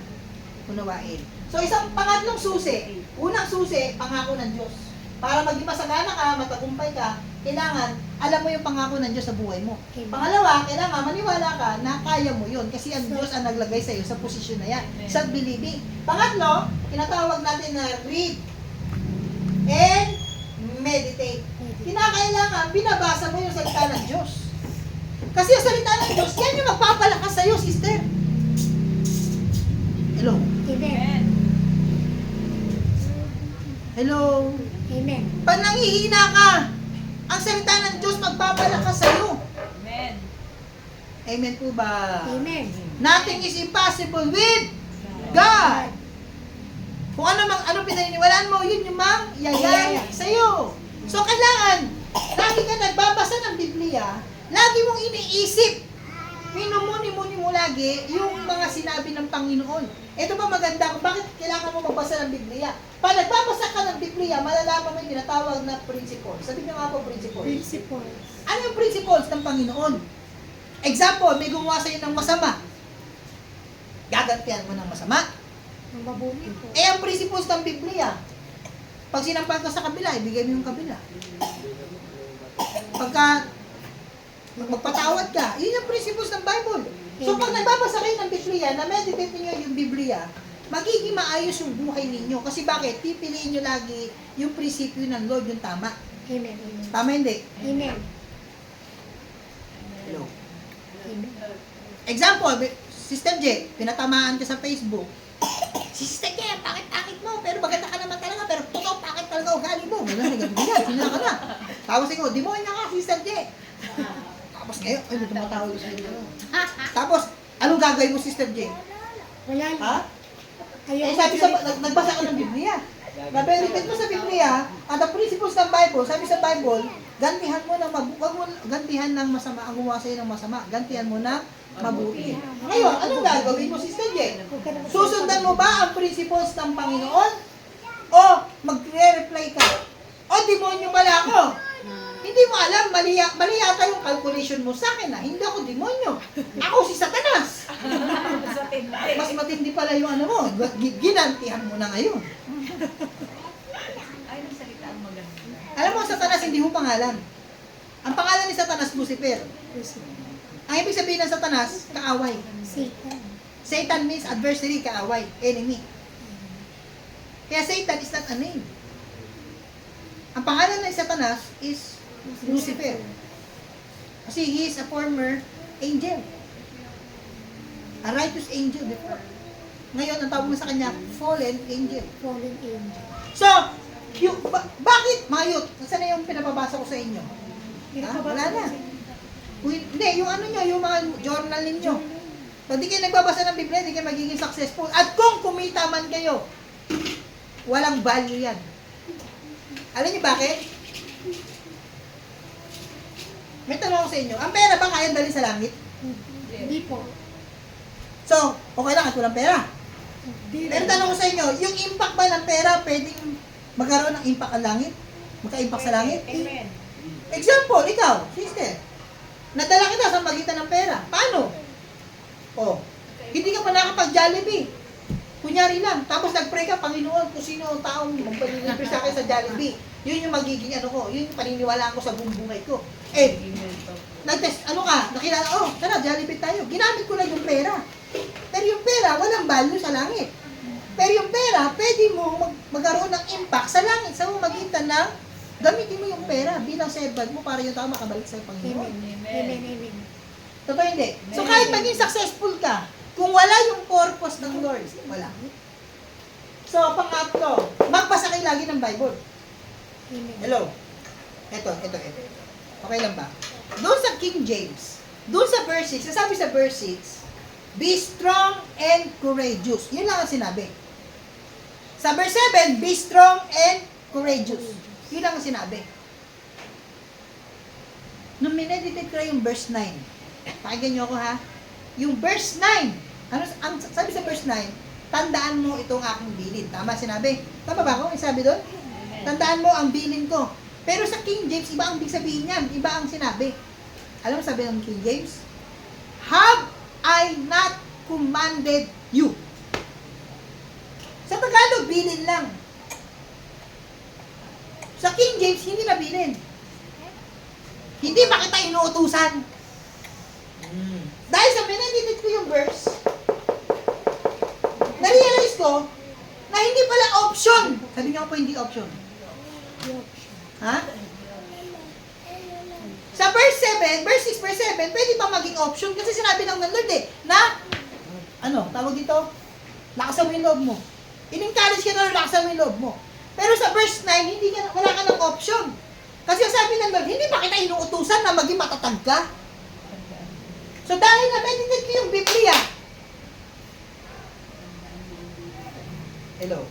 Unawain. So isang pangatlong susi. Unang susi, pangako ng Diyos. Para maging masagana ka, matagumpay ka, kailangan alam mo yung pangako ng Diyos sa buhay mo. Amen. Pangalawa, kailangan maniwala ka na kaya mo yun kasi ang Diyos ang naglagay sa iyo sa posisyon na yan. Self-believing. Pangatlo, tinatawag natin na read and meditate. Kinakailangan, binabasa mo yung salita ng Diyos. Kasi yung salita ng Diyos, yan yung magpapalakas sa iyo, sister. Hello? Amen. Hello? Amen. Pag nangihina ka, ang salita ng Diyos magpapalakas sa iyo. Amen. Amen po ba? Amen. Nothing is impossible with God. Kung ano pinaniniwalaan mo, yun yung mangyayari sa iyo. So kailangan, lagi ka nagbabasa ng Biblia, lagi mong iniisip, minumuni-muni mo lagi yung mga sinabi ng Panginoon. Ito ba maganda kung bakit kailangan mo magbasa ng Biblia? Pag nagbabasa ka ng Biblia, malalaman mo yung tinatawag na principles. Sabi niyo nga po, principles. Principles. Ano yung principles ng Panginoon? Example, may gumawa sa'yo ng masama. Gagantihan mo ng masama. Ang mabuti po. Eh, ang principles ng Biblia, pag sinampal ka sa kabila, ibigay mo yung kabila. Pagka magpatawad ka, yun yung principles ng Bible. So, pag nagbabasa kayo ng Biblia, na-meditate niyo yung Biblia, magiging maayos yung buhay ninyo. Kasi bakit? Pipiliin nyo lagi yung prinsipyo ng Lord, yung tama. Amen. Tama hindi? Amen. Hello. Amen. Example, Sister J, pinatamaan ka sa Facebook. Sister J, pakit-pakit mo, pero maganda ka naman talaga, pero totoo, pakit talaga ugali mo. Wala, nagagawin sinila ka na. Tapos ikaw, demonyo ka, Sister J. Tapos ngayon, ay, may tumatawag sa iyo. Tapos, anong gagawin mo, Sister J? Wala na. Ha? Ayaw Eh, sabi sa, nagbasa ka ng Biblia. Na-benefit mo sa Biblia, at ang principles ng Bible, sabi sa Bible, gantihan mo ng gantihan ng masama, ang gumawa sa'yo ng masama, gantihan mo ng mabuti. Ngayon, anong gagawin mo, Sister J? Susundan mo ba ang principles ng Panginoon? O magre-reply ka? O demonyo pala ako? Hindi mo alam, mali yata yung calculation mo sa akin Hindi ako demonyo. Ako si Satanas. Sa tindi. Mas matindi pala yung ano mo. Ginantihan mo na ngayon. Ay, ng salita ang maganda. Alam mo, Satanas hindi mo pangalan. Ang pangalan ni Satanas, Lucifer. Ang ibig sabihin ng Satanas, kaaway. Satan. Satan means adversary, kaaway, enemy. Kaya Satan is not a name. Ang pangalan ng Satanas is Lucifer. Kasi he is a former angel. A righteous angel before. Ngayon, ang tawag mo sa kanya, fallen angel. Fallen angel. So, bakit, mga youth, saan na yung pinababasa ko sa inyo? Ha? Wala na. Hindi, yung ano nyo, yung mga journal ninyo. Pag di kayo nagbabasa ng Biblia, di kayo magiging successful. At kung kumita man kayo, walang value yan. Alam niyo bakit? May tanong ako sa inyo, ang pera ba kaya dalhin sa langit? Hindi po. So, okay lang at walang pera. Hindi Pero tanong ko sa inyo, yung impact ba ng pera pwedeng magkaroon ng impact ang langit? Magka-impact sa langit? Amen. Example, ikaw, sister. Nadala kita sa magitan ng pera. Paano? Oh, hindi ka pa nakapag-Jollibee. Kunyari lang, tapos nag-pray ka, Panginoon, kung sino ang taong magpalilibre sa akin sa Jollibee. Yun yung magiging ano ko, yun yung paniniwalaan ko sa buong buhay ko. Eh, nag-test, ano ka, nakilala, oh, tara, Jollibee tayo. Ginamit ko lang yung pera. Pero yung pera, walang value sa langit. Pero yung pera, pwede mo magkaroon ng impact sa langit, sa magitan ng gamitin mo yung pera bilang servant mo para yung tao makabalik sa Panginoon. Amen. Amen. Amen. Totoo hindi? So kahit maging successful ka, kung wala yung purpose ng Lord, wala. So, pangatlo, magbasa kayo lagi ng Bible. Amen. Hello? Ito. Okay lang ba? Doon sa King James, doon sa verse 6, sasabi sa verse 6, be strong and courageous. Yun lang ang sinabi. Sa verse 7, be strong and courageous. Yun lang ang sinabi. Nung mineditate ko yung verse 9, pakinggan nyo ako ha, yung verse 9, ang sabi sa verse 9, tandaan mo itong aking bilin. Tama sinabi? Tama ba ako? Sabi doon? Tandaan mo ang bilin ko. Pero sa King James, iba ang big sabihin niyan. Iba ang sinabi. Alam mo sabi ng King James? Have I not commanded you? Sa Tagalog, bilin lang. Sa King James, hindi na bilin. Hindi ba kita inuutusan? Dahil sa mineditate ko yung verse, na-realize ko na hindi pala option. Sabi niyo po hindi option. Ha? Sa verse 7, verse 6, verse 7, pwede bang maging option? Kasi sinabi ng Lord na, tawag dito, lakasan mo yung loob mo. In-encourage ka na lakasan mo yung loob mo. Pero sa verse 9, wala ka ng option. Kasi sabi ng Lord, hindi ba kita inuutusan na maging matatag ka? So dahil na-meditate ko yung Biblia. Hello?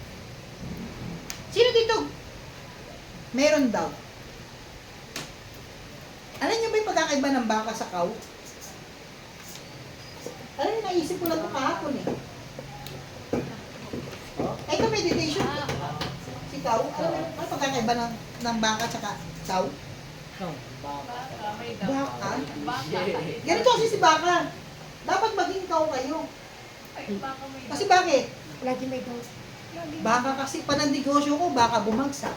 Sino dito meron daw? Alam niyo ba yung pagkakaiba ng baka sa cow? Alam niyo, naisip ko lang ito kahapon eh. Ito meditation. Si cow, ano pagkakaiba ng baka sa cow? Baka? Ganito kasi si baka. Dapat maging cow kayo. Kasi bakit? Lagi may daw. Baka kasi pananegosyo ko, baka bumagsak.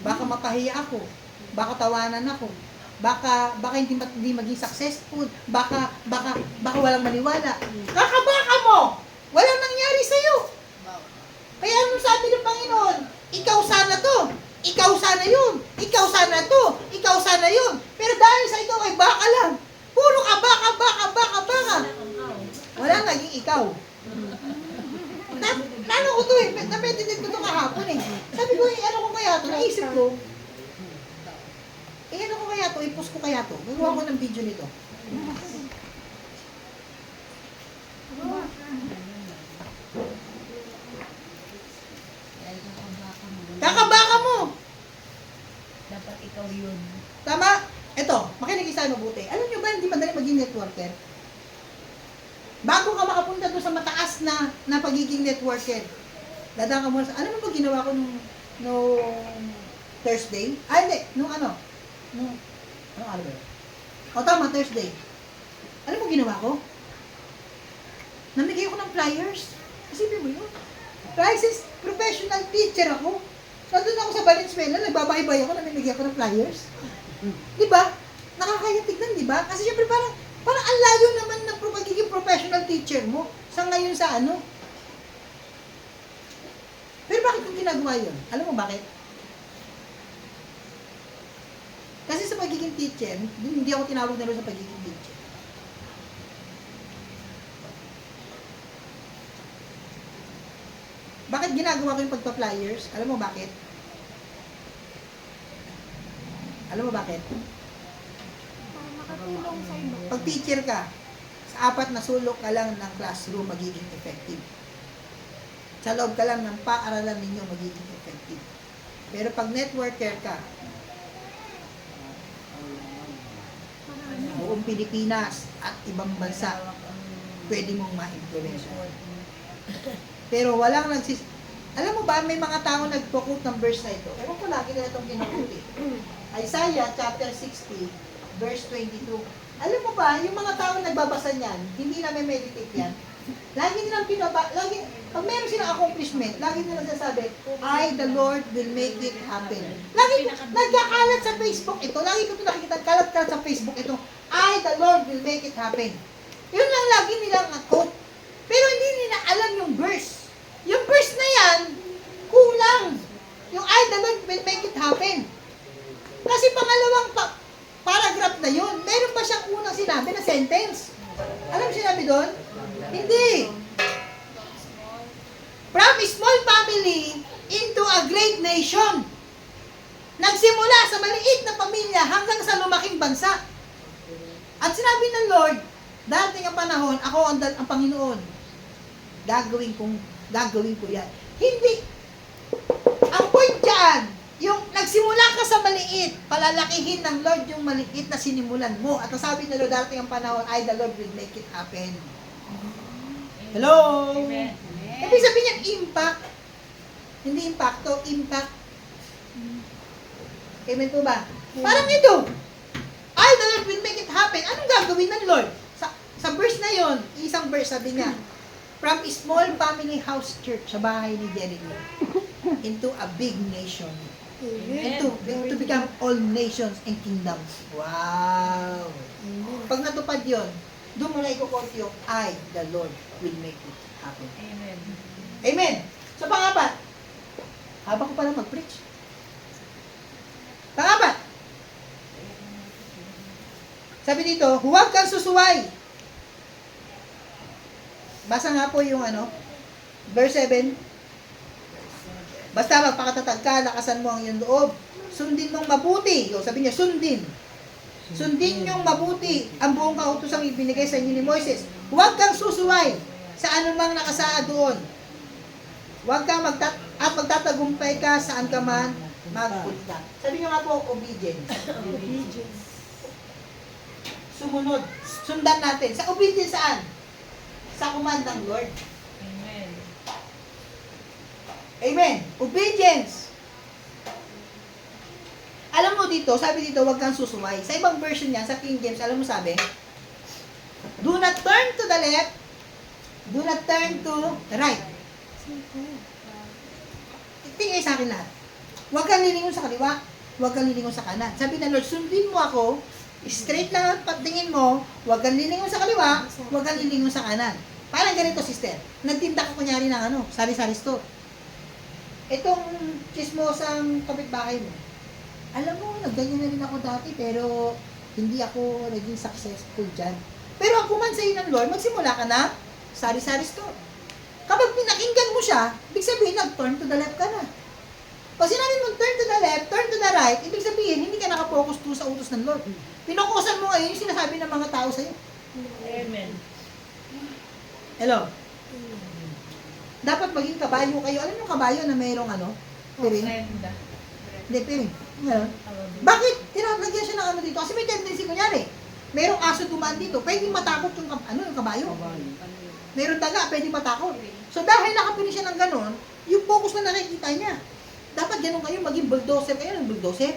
Baka mapahiya ako. Baka tawanan ako. Baka hindi maging successful. Baka walang maniwala. Kakabaka mo! Walang nangyari sa'yo. Kaya ano sabi ng Panginoon? Ikaw sana to. Ikaw sana yun. Ikaw sana to. Ikaw sana yun. Pero dahil sa ikaw ay baka lang. Puro ka baka. Wala naging ikaw. Ano ko to eh, na-meditate ko to kahapon eh. Sabi ko, ano ko kaya to? Naisip ko, ano ko kaya to? I-post ko kaya to? Gagawa ko ng video nito. Kakabaka mo! Dapat ikaw yun. Tama? Ito, makinig isa mabuti. Alam nyo ba, hindi madali maging networker? Bago ka makapunta doon sa mataas na pagiging networker, dadaan ka muna sa, ano ba ginawa ko nung Thursday? Hindi, nung ano ba yun? O tama, Thursday. Ano mo ginawa ko? Namigay ko ng flyers. Isipin mo yun. Crisis professional teacher ako. Nandun ako sa Valenzuela, nagbabahay-bay ako, namimigay ako ng flyers. Di ba? Nakakaya tignan, di ba? Kasi syempre parang ang layo naman ng pagiging professional teacher mo sa ngayon sa ano. Pero bakit kung ginagawa yun? Alam mo bakit? Kasi sa pagiging teacher, hindi ako tinawag na rin sa pagiging teacher. Bakit ginagawa ko yung pagpa-flyers? Alam mo bakit? Alam mo bakit? Para makatulong sa iba. Pag teacher ka, sa 4 na sulok ka lang ng classroom, magiging effective. Sa loob ka lang ng paaralan ninyo, magiging effective. Pero pag networker ka, buong Pilipinas at ibang bansa, pwede mong ma-influence. Pero walang Alam mo ba, may mga tao nagpo-quote ng verse na ito. Ewan ko lagi na itong kinukuti. Isaiah chapter 60, verse 22. Alam mo ba, yung mga tao nagbabasa niyan, hindi na may meditate yan. Lagi nilang pag meron silang accomplishment, lagi nilang sasabi, I, the Lord, will make it happen. Lagi, nagkakalat sa Facebook ito, lagi ko ito nakikita, kalat-kalat sa Facebook ito, I, the Lord, will make it happen. Yun lang lagi nilang quote. Pero hindi nila alam yung verse. Yung verse na yan, kulang. Yung I, the Lord, will make it happen. Kasi pangalawang paragraph na yun, meron pa siyang unang sinabi na sentence. Alam mo sinabi doon? Hindi. From a small family into a great nation. Nagsimula sa maliit na pamilya hanggang sa lumaking bansa. At sinabi ng Lord, darating ang panahon, ako ang Panginoon. Gagawin ko yan. Hindi. Ang point dyan, yung nagsimula ka sa maliit, palalakihin ng Lord yung maliit na sinimulan mo. At sabi ng Lord, darating ang panahon, I, the Lord, will make it happen. Hello? Amen. Ibig sabihin niya, impact. Hindi impacto, impact. Amen po ba? Parang ito. I, the Lord, will make it happen. Anong gagawin ng Lord? Sa verse na yon, isang verse sabi niya, from a small family house church sa bahay ni Jericho into a big nation. To become all nations and kingdoms. Wow! Pag natupad yun, doon mo na ikukunti yung I, the Lord, will make it happen. Amen. Amen! So, pangapat. Habang ko pala mag-preach. Pangapat. Sabi dito, huwag kang susuway. Basa nga po yung verse 7. Basta magpakatatag ka, lakasan mo ang iyong loob. Sundin mong mabuti. Sabi niya, sundin. Sundin niyong mabuti ang buong kautosang ibinigay sa inyo ni Moises. Huwag kang susuway sa anumang nakasaad doon. Huwag kang magtatagumpay ka saan ka man magpunta. Sabi niyo nga po, obedience. Sumunod. Sundan natin. Sa obedience saan? Sa command ng Lord. Amen. Amen. Obedience. Alam mo dito, sabi dito, huwag kang susuway. Sa ibang version niya, sa King James, alam mo sabi, do not turn to the left, do not turn to the right. Tingay sa akin lahat. Huwag kang lilingon sa kaliwa, huwag kang lilingon sa kanan. Sabi ng Lord, sundin mo ako, straight lang ang pagtingin mo, huwag kang lilingon sa kaliwa, huwag kang lilingon sa kanan. Parang ganito, sister. Nagtinda ko kunyari ng sari-sari store. Itong chismosang kapitbahay mo, alam mo, nagganyan na rin ako dati, pero hindi ako naging successful dyan. Pero ang kuman sa'yo ng Lord, magsimula ka na, sari-sari store. Kapag pinakinggan mo siya, ibig sabihin, nag-turn to the left ka na. Pag sinabi mo, turn to the left, turn to the right, ibig sabihin, hindi ka nakapokus doon sa utos ng Lord. Pinukusan mo ngayon yung sinasabi ng mga tao sa'yo. Amen. Hello? Dapat maging kabayo kayo. Alam mo kabayo na mayroong piring? Ofrenda. Hindi, piring. Bakit? Tinalagyan siya ng dito? Kasi may tendency kunyari. Merong aso dumaan dito. Pwede matakot yung kabayo. Meron daga, pwede matakot. So dahil nakapili siya ng ganon, yung focus na nakikita niya. Dapat ganon kayo, maging bulldozer kayo ng bulldozer.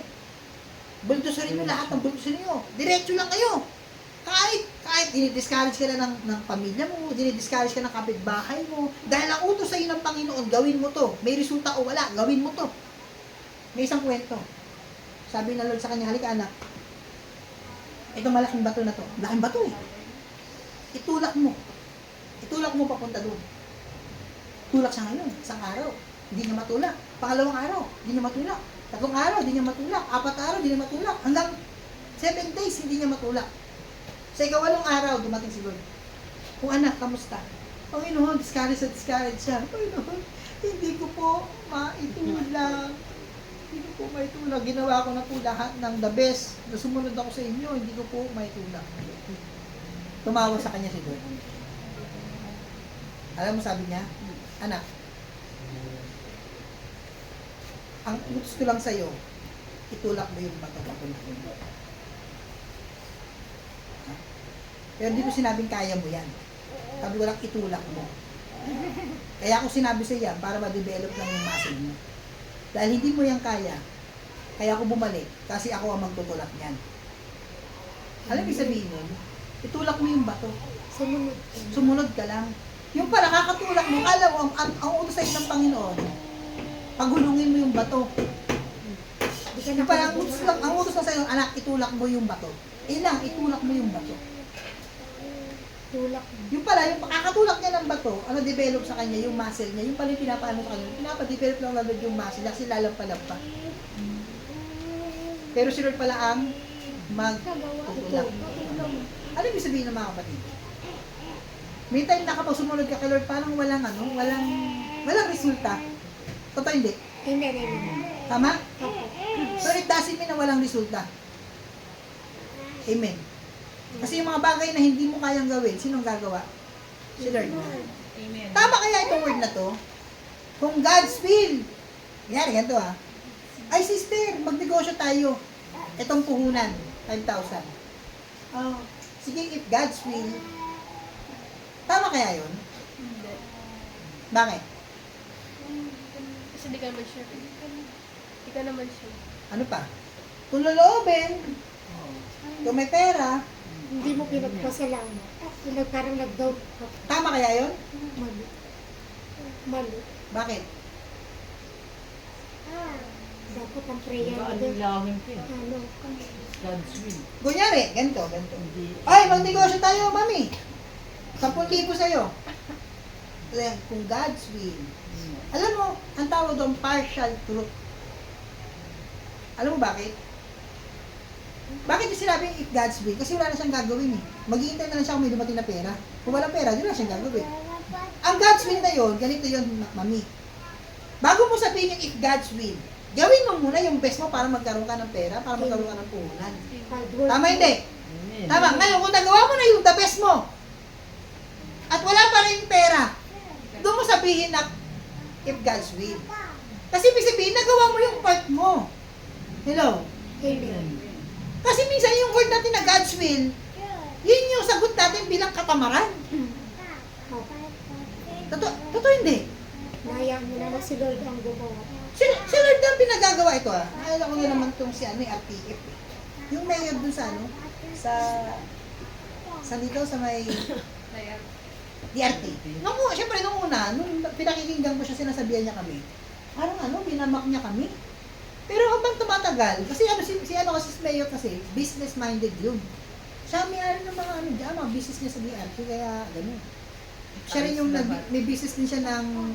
Bulldozerin mo lahat ng bulldozer niyo. Diretso lang kayo. Kahit dinidiscourage ka na ng pamilya mo, dinidiscourage ka ng kapitbahay mo, dahil ang utos sa'yo ng Panginoon, gawin mo to. May resulta o wala, gawin mo to. May isang kwento. Sabi ng Lord sa kanya, halika anak. Itong malaking bato na to. Malaking bato eh. Itulak mo. Itulak mo papunta doon. Tulak siya ngayon. Isang araw. Hindi niya matulak. Pangalawang araw. Hindi niya matulak. Tatlong araw. Hindi niya matulak. 4 araw. Hindi niya matulak. Hanggang 7 days. Hindi niya matulak. Sa ikawalong araw, dumating si Lord. Kung anak, kamusta? Panginoon, discourage siya. Panginoon, hindi ko po maitulak. Hindi ko po maitulak. Ginawa ko na po lahat ng the best. Sumunod ako sa inyo, hindi ko po maitulak. Tumawa sa kanya si Lord. Alam mo, sabi niya, anak, ang utos ko lang sa'yo, itulak mo yung bato-bato na yun. Pero hindi ko sinabing kaya mo yan. Sabi ko lang, itulak mo. Kaya ako sinabi sa yan, para ma-develop lang yung muscle mo. Dahil hindi mo yan kaya ako bumalik, kasi ako ang magtutulak niyan. Alam mo sabihin nun, itulak mo yung bato. Sumunod ka lang. Yung pala, kakatulak mo, kala mo, ang utos sa'yo ng Panginoon, pagulungin mo yung bato. Yung pala, ang utos lang sa'yo, anak, itulak mo yung bato. Lang, itulak mo yung bato. Tulak. Yung pala, yung kakatulak niya ng bato, ano develop sa kanya, yung muscle niya, yung pala yung pinapaano sa kanya, pinapadevelop lang lalod yung muscle, kasi lalampalampa. Pero si Lord pala ang magtutulak. Ano ibig sabihin ng mga kapatid? May time na kapag sumunod ka kay Lord, parang walang resulta. Totoo hindi? Hindi. Tama? Opo. So it doesn't mean na walang resulta. Amen. Kasi yung mga bagay na hindi mo kayang gawin, sinong gagawa? Si Lord na. Amen. Tama kaya itong word na to? Kung God's will, yan, ganito ay sister, magnegosyo tayo. Itong puhunan, 5,000. Sige, if God's will, tama kaya yun? Hindi. Bakit? Kasi di ka naman sure. Di ka naman sure. Ano pa? Kung loloobin, kung may pera, Hindi mo pinagpasalamat. Parang nag-doubt ka. tama kaya yun? Mali. Bakit? Dapat ang prayer mo Ano doon. ilawin ko eh. Ano? God's will. Kunyari, ganito. Hindi. Ay, magnegosyo tayo, mami. 10,000 sa'yo. Kung God's will. Alam mo, ang tawag doon, partial truth. Alam mo bakit? Bakit yung sinabing if God's will? Kasi wala na siyang gagawin eh. Maghihintay na lang siya kung may dumating na pera. Kung walang pera, di na siyang gagawin. Ang God's will na yun, ganito yun, mami. Bago mo sabihin yung if God's will, gawin mo muna yung best mo para magkaroon ka ng pera, para magkaroon ka ng puhunan. Hard work. Tama hindi? Amen. Tama. Ngayon, kung nagawa mo na yung the best mo, at wala pa rin pera, doon mo sabihin na if God's will. Kasi ibig sabihin, nagawa mo yung part mo. Hello? Amen. Kasi minsan yung word natin na God's will, yun yung sagot natin bilang katamaran. Totoo hindi. Nahayaan mo naman si Lord ang gumawa. Si Lord ang pinagagawa ito Naalala ko na naman itong si RTF. Yung mayor dun sa sa dito sa may DRT. Siyempre nung una, nung pinakikinggan ko siya, sinasabihan niya kami. Parang binamak niya kami. Pero habang tumatagal, kasi si mayor kasi, business-minded yun. Siya may ng mga business niya sa DRT, kaya gano'n. Siya rin yung may business din siya ng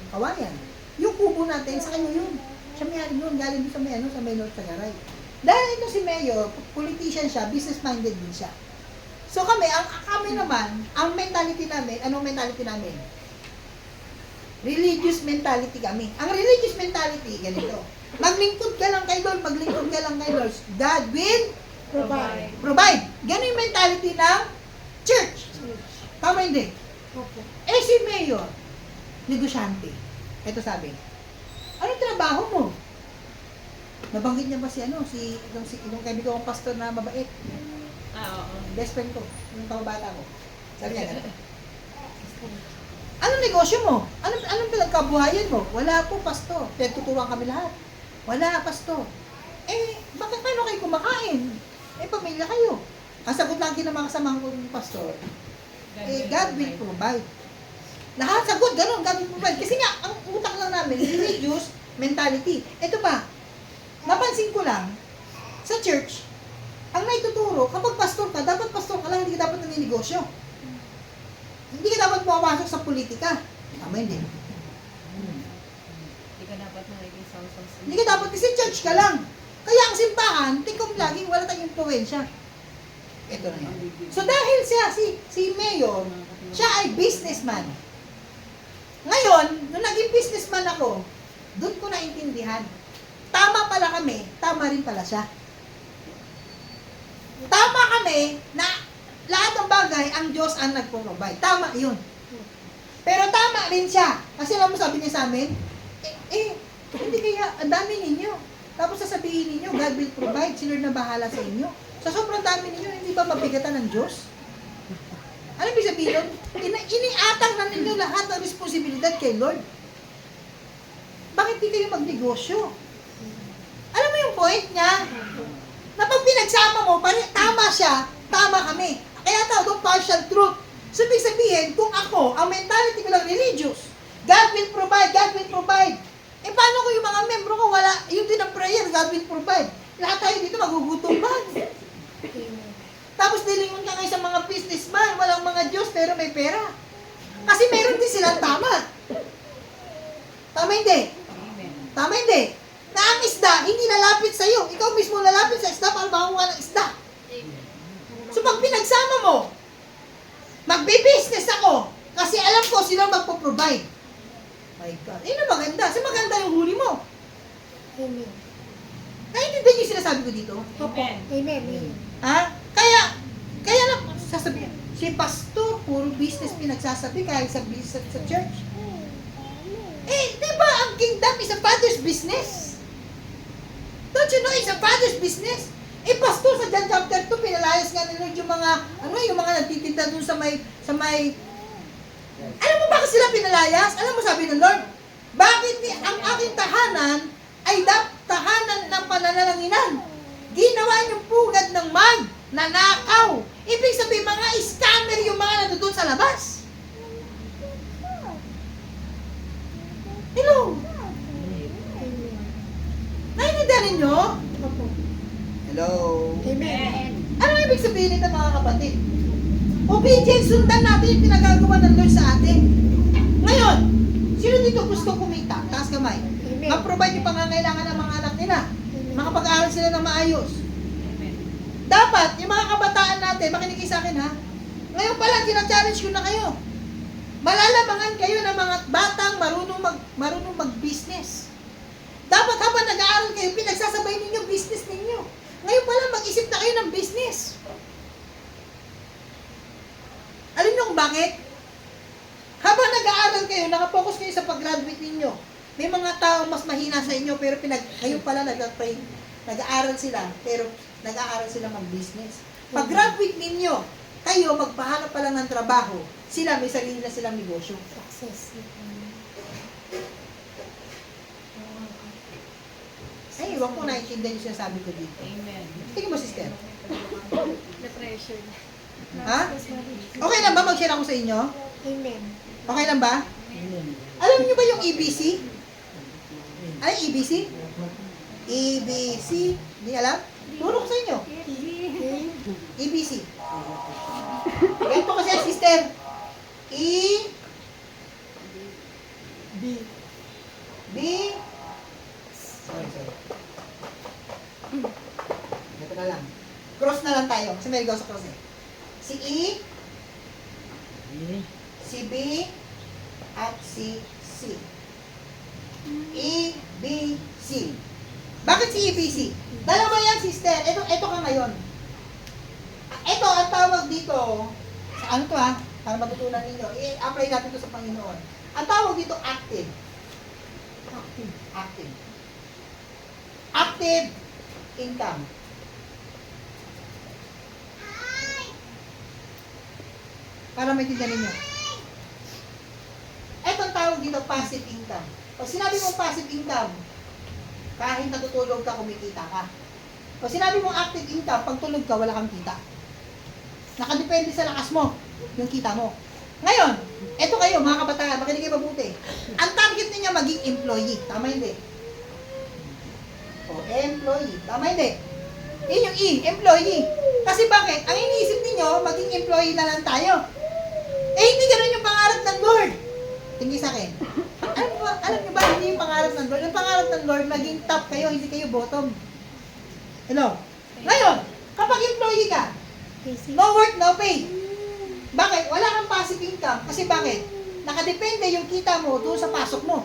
kawayan. Yung kubo natin, sa kanya yun. Siya may nun, galing doon sa may North Tagaray. Dahil ito si Mayor, politician siya, business-minded din siya. So kami naman, ang mentality namin, anong mentality namin? Religious mentality kami. Ang religious mentality, ganito. Maglingkod ka lang kay Lord, maglingkod ka lang kay Lord. God will provide. Ganun yung mentality ng church. Tama hindi? Opo. Si Mayor, negosyante. Ito sabi, anong trabaho mo? Nabanggit niya ba itong kaibigan kong pastor na mabait? Oo. Best friend ko, yung kababata ko. Sabi niya gano'n. Anong negosyo mo? Anong pinagkabuhayan mo? Wala po, pastor. Pinagtuturuan kami lahat. Wala, pastor. Bakit paano kayo kumakain? Pamilya kayo. Ang sagot lagi ng mga kasamahan ko ng pastor, God will provide. Lahat sagot, gano'n, God will provide. Kasi nga, ang utak lang namin, religious mentality. Ito pa, napansin ko lang, sa church, ang naituturo, kapag pastor ka, dapat pastor ka lang, hindi ka dapat naninegosyo. Hindi ka dapat pumapasok sa politika. Tama hindi. Hindi ka dapat nakikisaw-saw sa... Hindi ka dapat kasi church ka lang. Kaya ang simbahan, tingkom laging wala tayong influensya. Ito na yan. So dahil siya, si Mayor, siya ay businessman. Ngayon, nung naging businessman ako, doon ko naintindihan. Tama pala kami, tama rin pala siya. Tama kami na lahat ng bagay ang Diyos ang nagpo-provide. Tama yun. Pero tama rin siya. Kasi alam mo sabi niya sa amin, hindi kaya, ang dami ninyo. Tapos sasabihin ninyo, God will provide, si Lord na bahala sa inyo. Sa sobrang dami ninyo, hindi ba mabigatan ng Diyos? Ano ibig sabihin nun? Iniatang na ninyo lahat ng responsibilidad kay Lord. Bakit di kayo magnegosyo? Alam mo yung point niya? Na pag pinagsama mo, tama siya, tama kami. Kaya tawag partial truth. So, ibig sabihin, kung ako, ang mentality ko lang religious, God will provide, God will provide. Eh, paano ko yung mga membro ko, wala, yun din ang prayer, God will provide. Lahat tayo dito magugutom ba? Tapos nilingon ka ngayon sa mga businessman, walang mga Diyos, pero may pera. Kasi meron din silang tama. Tama hindi? Tama hindi? Na ang isda, hindi lalapit sa iyo. Ikaw mismo lalapit sa isda para makakuha ng isda. So pag pinagsama mo, magbe-business ako kasi alam ko sila magpo-provide. My God. Yun ang maganda. Kasi maganda yung huli mo. Amen. Naintindihan niyo yung sinasabi ko dito? Opo. Amen. Amen. Ha? Kaya lang, sasabihin, si pastor, puro business pinagsasabi kahit sa church. Eh, di ba ang kingdom is a father's business? Don't you know it's a father's business? Eh, pastor, sa John chapter 2, pinalayas nga nila yung mga, yung mga nagtitinda dun sa may, alam mo bakit sila pinalayas? Alam mo sabi ng Lord, bakit ang aking tahanan ay tahanan ng pananalanginan? Ginawa niyong pugad ng nanakaw. Ibig sabihin, mga scammer yung mga nandoon sa labas. Hello? Naintindihan ninyo? Opo. Hello? Amen. Ano ibig sabihin nito mga kapatid? Obedience, sundan natin yung pinagagawa ng Lord sa atin. Ngayon, sino dito gusto kumita? Taas kamay. Amen. Ma-provide yung pangangailangan ng mga anak nila. Makapag-aaral sila ng maayos. Dapat, yung mga kabataan natin, makinig kayo sa akin ha. Ngayon pa lang, tina-challenge ko na kayo. Malalamangan kayo ng mga batang marunong mag-business. Dapat habang nag-aaral kayo, pinagsasabay ninyo business ninyo. Ngayon pa lang, mag-isip na kayo ng business. Alam niyo kung bakit? Habang nag-aaral kayo, nakapokus kayo sa pag-graduate ninyo. May mga tao mas mahina sa inyo, pero kayo pala nag-aaral sila, pero nag-aaral sila mag-business. Pag-graduate ninyo, kayo magpahanap pa lang ng trabaho, sila may sarili na silang negosyo. Success. Ay, iwan ko naiintindihan yung sinasabi ko dito. Amen. Tingin mo, sister. Na-pressure. Ha? Okay lang ba mag-share ako sa inyo? Amen. Okay lang ba? Alam niyo ba yung EBC? Ano yung EBC? EBC? Hindi alam? Turo ko sa inyo. EBC. Ganito kasi ang sister. B. Sorry. Ito na lang. Cross na lang tayo. Kasi may ligaw sa cross eh. Si E. Si B. At si C. E, B, C. Bakit si E, B, C? Dalawa yan, sister. Ito ka ngayon. Ito, ang tawag dito, sa ano to ha? Para matutunan ninyo. I-apply natin to sa Panginoon. Ang tawag dito, active. Active. Active income. Para maintindihan ninyo. Ito ang tawag dito, passive income. Pag sinabi mong passive income, kahit natutulog ka, kumikita ka. Pag sinabi mong active income, pag tulog ka, wala kang kita. Nakadepende sa lakas mo, yung kita mo. Ngayon, eto kayo, mga kabataan, makinig kayo mabuti. Ang target ninyo maging employee. Tama hindi? O, employee. Tama hindi? Yun yung E, employee. Kasi bakit? Ang iniisip ninyo, maging employee na lang tayo. Eh, hindi ganun yung pangarap ng Lord. Tingin sa akin. Alam niyo ba, hindi yung pangarap ng Lord. Yung pangarap ng Lord, maging top kayo, hindi kayo bottom. Hello? Ngayon, kapag employee ka, Basic. no work, no pay. Bakit? Wala kang passive income. Kasi bakit? Nakadepende yung kita mo doon sa pasok mo.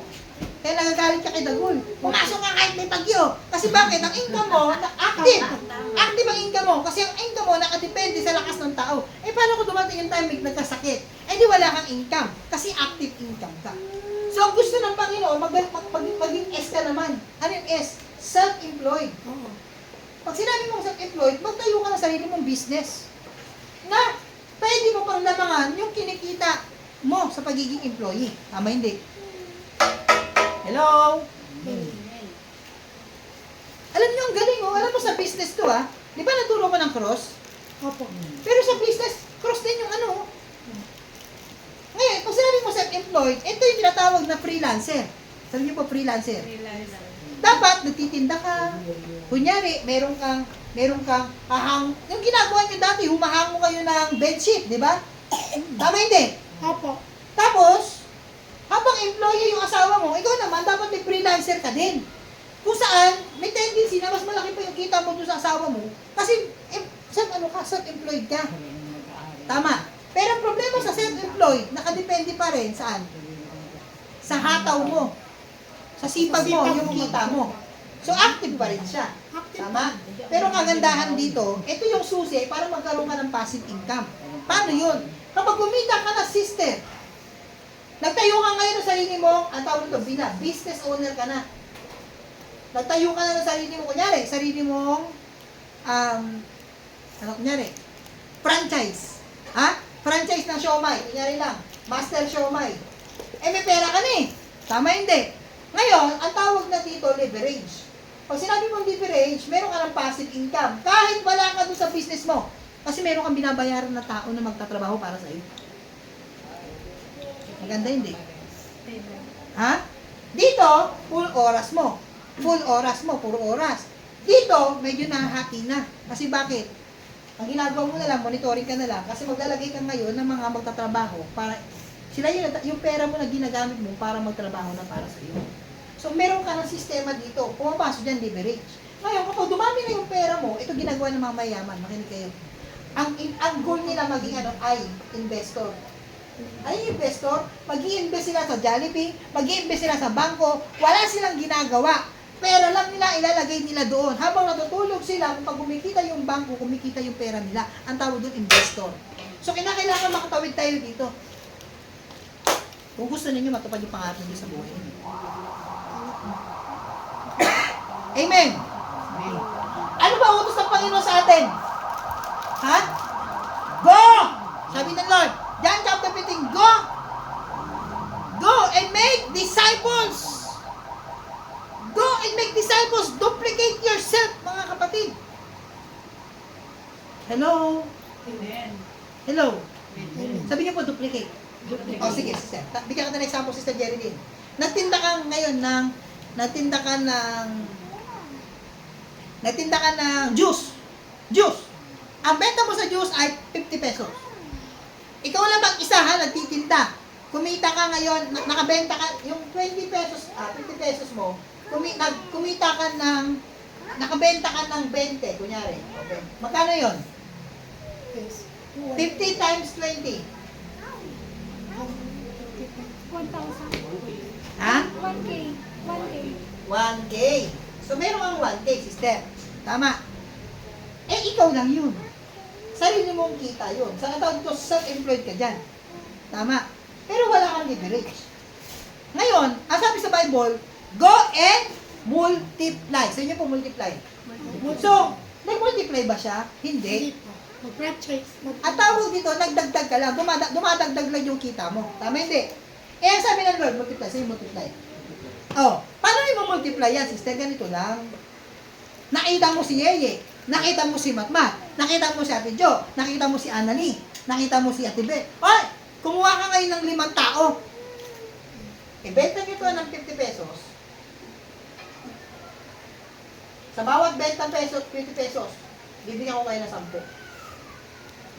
Kaya nagagalit ka kay Dagul. Pumasok ka kahit may bagyo. Kasi bakit? Ang income mo, active. Active ang income mo. Kasi ang income mo, nakadepende sa lakas ng tao. Eh, paano kung dumating yung time may nagkasakit? Eh, di wala kang income. Kasi active income ka. So, ang gusto ng Panginoon, maging S ka naman. Ano yung S? Self-employed. Oo. Pag sinabi mong self-employed, magtayo ka ng sarili mong business na pwede mo pang lamangan yung kinikita mo sa pagiging employee. Tama hindi? Hello? Alam niyo, ang galing oh. Alam mo sa business to ah. Di ba naturo ko ng cross? Opo. Pero sa business, cross din yung ano. oh. Ngayon, pag sinabi mo self-employed, ito yung tinatawag na freelancer. Sabi niyo po freelancer. Dapat nagtitinda ka. Kunyari, meron kang yung ginagawa niyo dati, humahango kayo ng bedsheet, di ba? Tama hindi? Opo. Tapos, habang employee yung asawa mo, ikaw naman, dapat may freelancer ka din. Kung saan, may tendency na mas malaki pa yung kita mo doon sa asawa mo, kasi, self-employed ka. Tama. Pero ang problema sa self-employed, nakadepende pa rin saan? Sa hataw mo. Sa sipag mo, yung kita mo. So, active pa rin siya. Tama? Pero ang kagandahan dito, ito yung susi para magkaroon ka ng passive income. Paano yun? Kapag kumita ka na sister, nagtayo ka ngayon ng sarili mo, ang tawag nito, business owner ka na. Nagtayo ka na ng sarili mo, kunyari, sarili mong, franchise. Ha? Franchise ng siomay, kunyari lang, master siomay. Eh, may pera ka na eh. Tama hindi? Ngayon, ang tawag na dito, leverage. Pag sinabi mong leverage, meron ka ng passive income. Kahit wala ka doon sa business mo. Kasi meron kang binabayaran na tao na magtatrabaho para sa iyo. Maganda hindi? Ha? Dito, full oras mo. Full oras mo, puro oras. Dito, medyo nahahati na. Kasi bakit? Ang ginagawa mo na lang, monitoring ka na lang. Kasi maglalagay ka ngayon ng mga magtatrabaho para sila yung pera mo na ginagamit mo para magtrabaho na para sa iyo. So, meron ka ng sistema dito. Pumapasok dyan, leverage. Ngayon, kapag dumami na yung pera mo, ito ginagawa ng mga mayaman. Makinig kayo. Ang goal nila maging ay investor. Ay, investor, mag-i-invest sila sa Jollibee, mag-i-invest sila sa bangko, wala silang ginagawa. Pera lang nila, ilalagay nila doon. Habang natutulog sila, kung pag kumikita yung bangko, kumikita yung pera nila. Ang tawag doon, investor. So, kinakailangan makatawid tayo dito. Kung gusto ninyo matupad yung pangarap ninyo sa buhay ninyo. Amen. Ano ba utos ng Panginoon sa atin? Ha? Go! Sabi ng Lord, John chapter 15, go! Go and make disciples! Go and make disciples! Duplicate yourself, mga kapatid! Hello? Amen. Hello? Sabi niyo po, duplicate. O sige, sister. Bigyan ka na ng example, Sister Jerilyn. Nagtinda ka ngayon ng juice. Juice. Ang benta mo sa juice ay 50 pesos. Ikaw lang mag-isa ha, nagtitinda. Kumita ka ngayon, nakabenta ka, yung 20 pesos, 50 pesos mo, kumita ka ng, nakabenta ka ng 20, kunyari. Okay. Magkano yun? Yes. 50 times 20. 1,000. Ha? 1K. 1K. 1K. So, meron kang 1K, sister. Tama. Eh, ikaw lang yun. Sarili mong kita yun. Sa tawag ko, self-employed ka dyan. Tama. Pero wala kang leverage. Ngayon, ang sabi sa Bible, go and multiply. Sa inyo po, multiply. So, nag-multiply ba siya? Hindi. Hindi po. Mag-franchise. Ang tawag dito, nagdagdag ka lang. Dumadagdag lang yung kita mo. Tama hindi? Eh, ang sabi ng Lord, multiply. Sa'yo, multiply. Oh, paano yung multiply yan, sister? Ganito lang. Nakita mo si Yeye. Nakita mo si Matmat. Nakita mo si Ate Jo. Nakita mo si Anani. Nakita mo si Ate Be. Oy, kumuha ka ngayon ng 5 tao. Ibenta nyo ito ng 50 pesos. Sa bawat 20 pesos, 20 pesos, bibigyan ko kayo ng 10.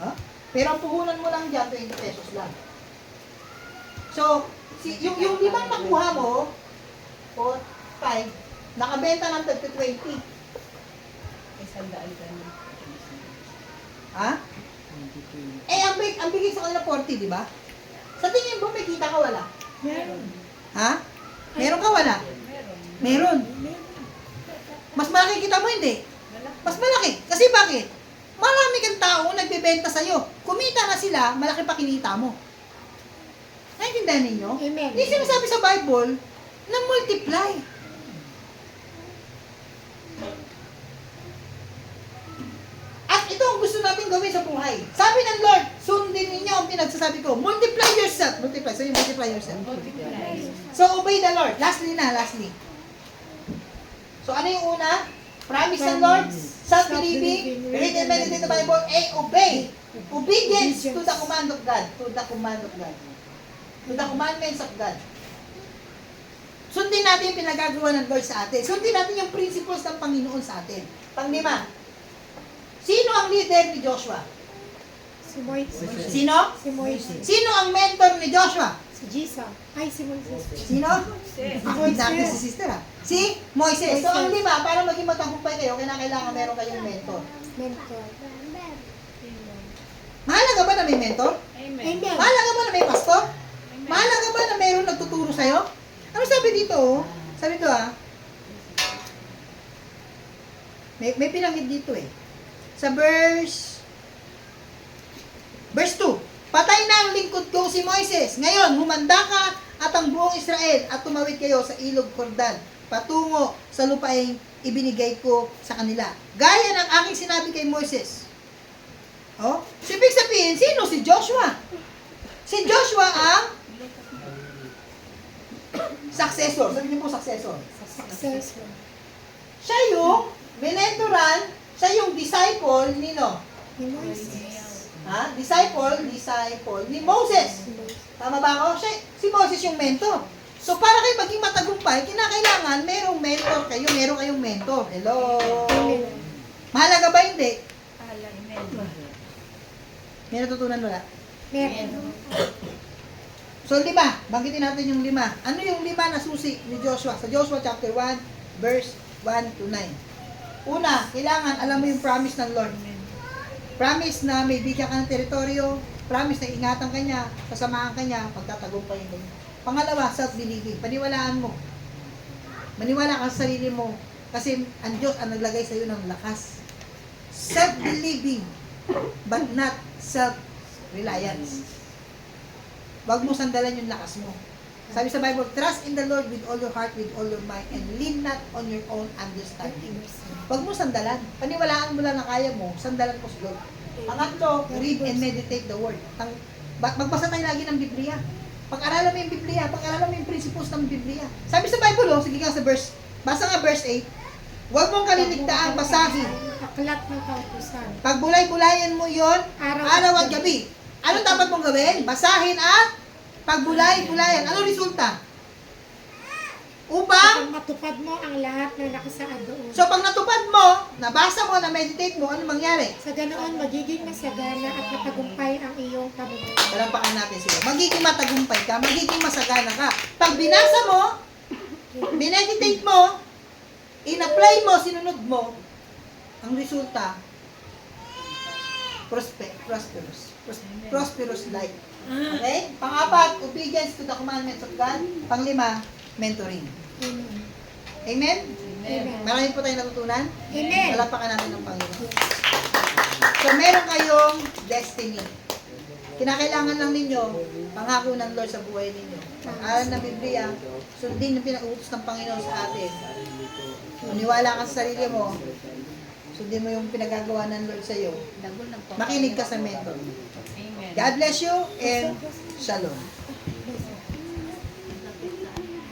Ha? Pero ang puhunan mo lang dyan, 20 pesos lang. So, yung limang nakuha mo, 4, 5, nakabenta ng 20. Isang daan ka na. Ha? Eh, ang bigay sa kanila 40, di ba? Sa tingin mo, may kita ka wala? Meron. Ha? Meron ka wala? Meron. Meron. Mas malaki kita mo, hindi? Mas malaki. Kasi bakit? Marami kang tao nagbebenta sa'yo. Kumita na sila, malaki pa kinita mo. Naintindihan ninyo? Amen. Hindi sinasabi sa Bible na multiply. At ito ang gusto natin gawin sa buhay. Sabi ng Lord, sundin ninyo ang pinagsasabi ko. Multiply yourself. Multiply. So, multiply yourself. Multiply. So, obey the Lord. Lastly. So, ano yung una? Promise ng Lord, self-believing, read and meditate the Bible, and obey. Obedience to the command of God. To the command of God. To the commandments of God. Sundin natin yung pinagagawa ng Lord sa atin. Sundin natin yung principles ng Panginoon sa atin. Panglima, sino ang leader ni Joshua? Si Moises. Sino? Si Moises. Sino ang mentor ni Joshua? Si Jesus. Ay, si Moises. Sino? Ako dati si sister ah. Si Moises. So ang lima, para maging matagumpay kayo, kailangan meron kayong mentor. Mentor. Mahalaga ba na may mentor? Amen. Amen. Mahalaga ba na may pastor? Mahalaga ba na mayroong nagtuturo sa'yo? Ano sabi dito? Oh? Sabi ito ah. May pinanggit dito eh. Sa verse 2. Patay na ang lingkod ko si Moises. Ngayon, humanda ka at ang buong Israel at tumawid kayo sa ilog Jordan patungo sa lupaing ibinigay ko sa kanila. Gaya ng aking sinabi kay Moises. Oh, ibig sabihin, sino si Joshua? Si Joshua ang successor. Sabi niyo po successor. Successful. Siya yung mentoran, siya yung disciple nino. Ni Moises. Ha? Disciple ni Moses. Si Moises. Tama ba ako? Si Moses yung mentor. So, para kayo maging matagumpay, kinakailangan merong mentor kayo, meron kayong mentor. Hello? Amen. Mahalaga ba hindi? Amen. May natutunan wala? Meron. So, 5. Banggitin natin yung 5. Ano yung 5 na susi ni Joshua? Sa Joshua chapter 1, verse 1 to 9. Una, kailangan alam mo yung promise ng Lord. Promise na may bigyan ka ng teritoryo, promise na ingatan ka niya, kasamahan ka niya, pagtatagumpayin ka niya. Pangalawa, self-believing. Paniwalaan mo. Maniwala ka sa sarili mo. Kasi ang Diyos ang naglagay sa iyo ng lakas. Self-believing, but not self-reliance. Huwag mo sandalan yung lakas mo. Sabi sa Bible, trust in the Lord with all your heart, with all your mind, and lean not on your own understanding. Huwag mo sandalan. Paniwalaan mo lang na kaya mo, sandalan mo sa Lord. Pangatlo, read and meditate the Word. Magbasa tayo lagi ng Biblia. Pag-aralan mo yung Biblia, pag-aralan mo yung principles ng Biblia. Sabi sa Bible, sige nga sa verse, basa nga verse 8, huwag mong kaliligtaang basahin. Aklat ng kautusan. Pagbulay-bulayan mo yon araw at gabi. Ano dapat mong gawin? Basahin at pagbulay-bulayan. Ano resulta? Upang, Upang matupad mo ang lahat na nakasaad doon. so pag natupad mo, nabasa mo, na-meditate mo, ano mangyari? Sa ganoon, magiging masagana at matagumpay ang iyong kabubuhay. Palampakan natin sila. Magiging matagumpay ka, magiging masagana ka. Pag binasa mo, bineditate mo, in-apply mo, sinunod mo, ang resulta, prosperous life. Okay? Pang-apat, obedience to the commandments of God. Pang-5, mentoring. Amen. Amen? Amen. Marami po tayong natutunan. Amen. Palampakan natin ng Panginoon. So, meron kayong destiny. Kinakailangan lang ninyo, pangako ng Lord sa buhay ninyo. Pag-aral ng Biblia, sundin yung pinag-utos ng Panginoon sa atin. Maniwala ka sa sarili mo, sundin mo yung pinagagawa ng Lord sa iyo. Makinig ka sa mentor. Amen. God bless you and shalom.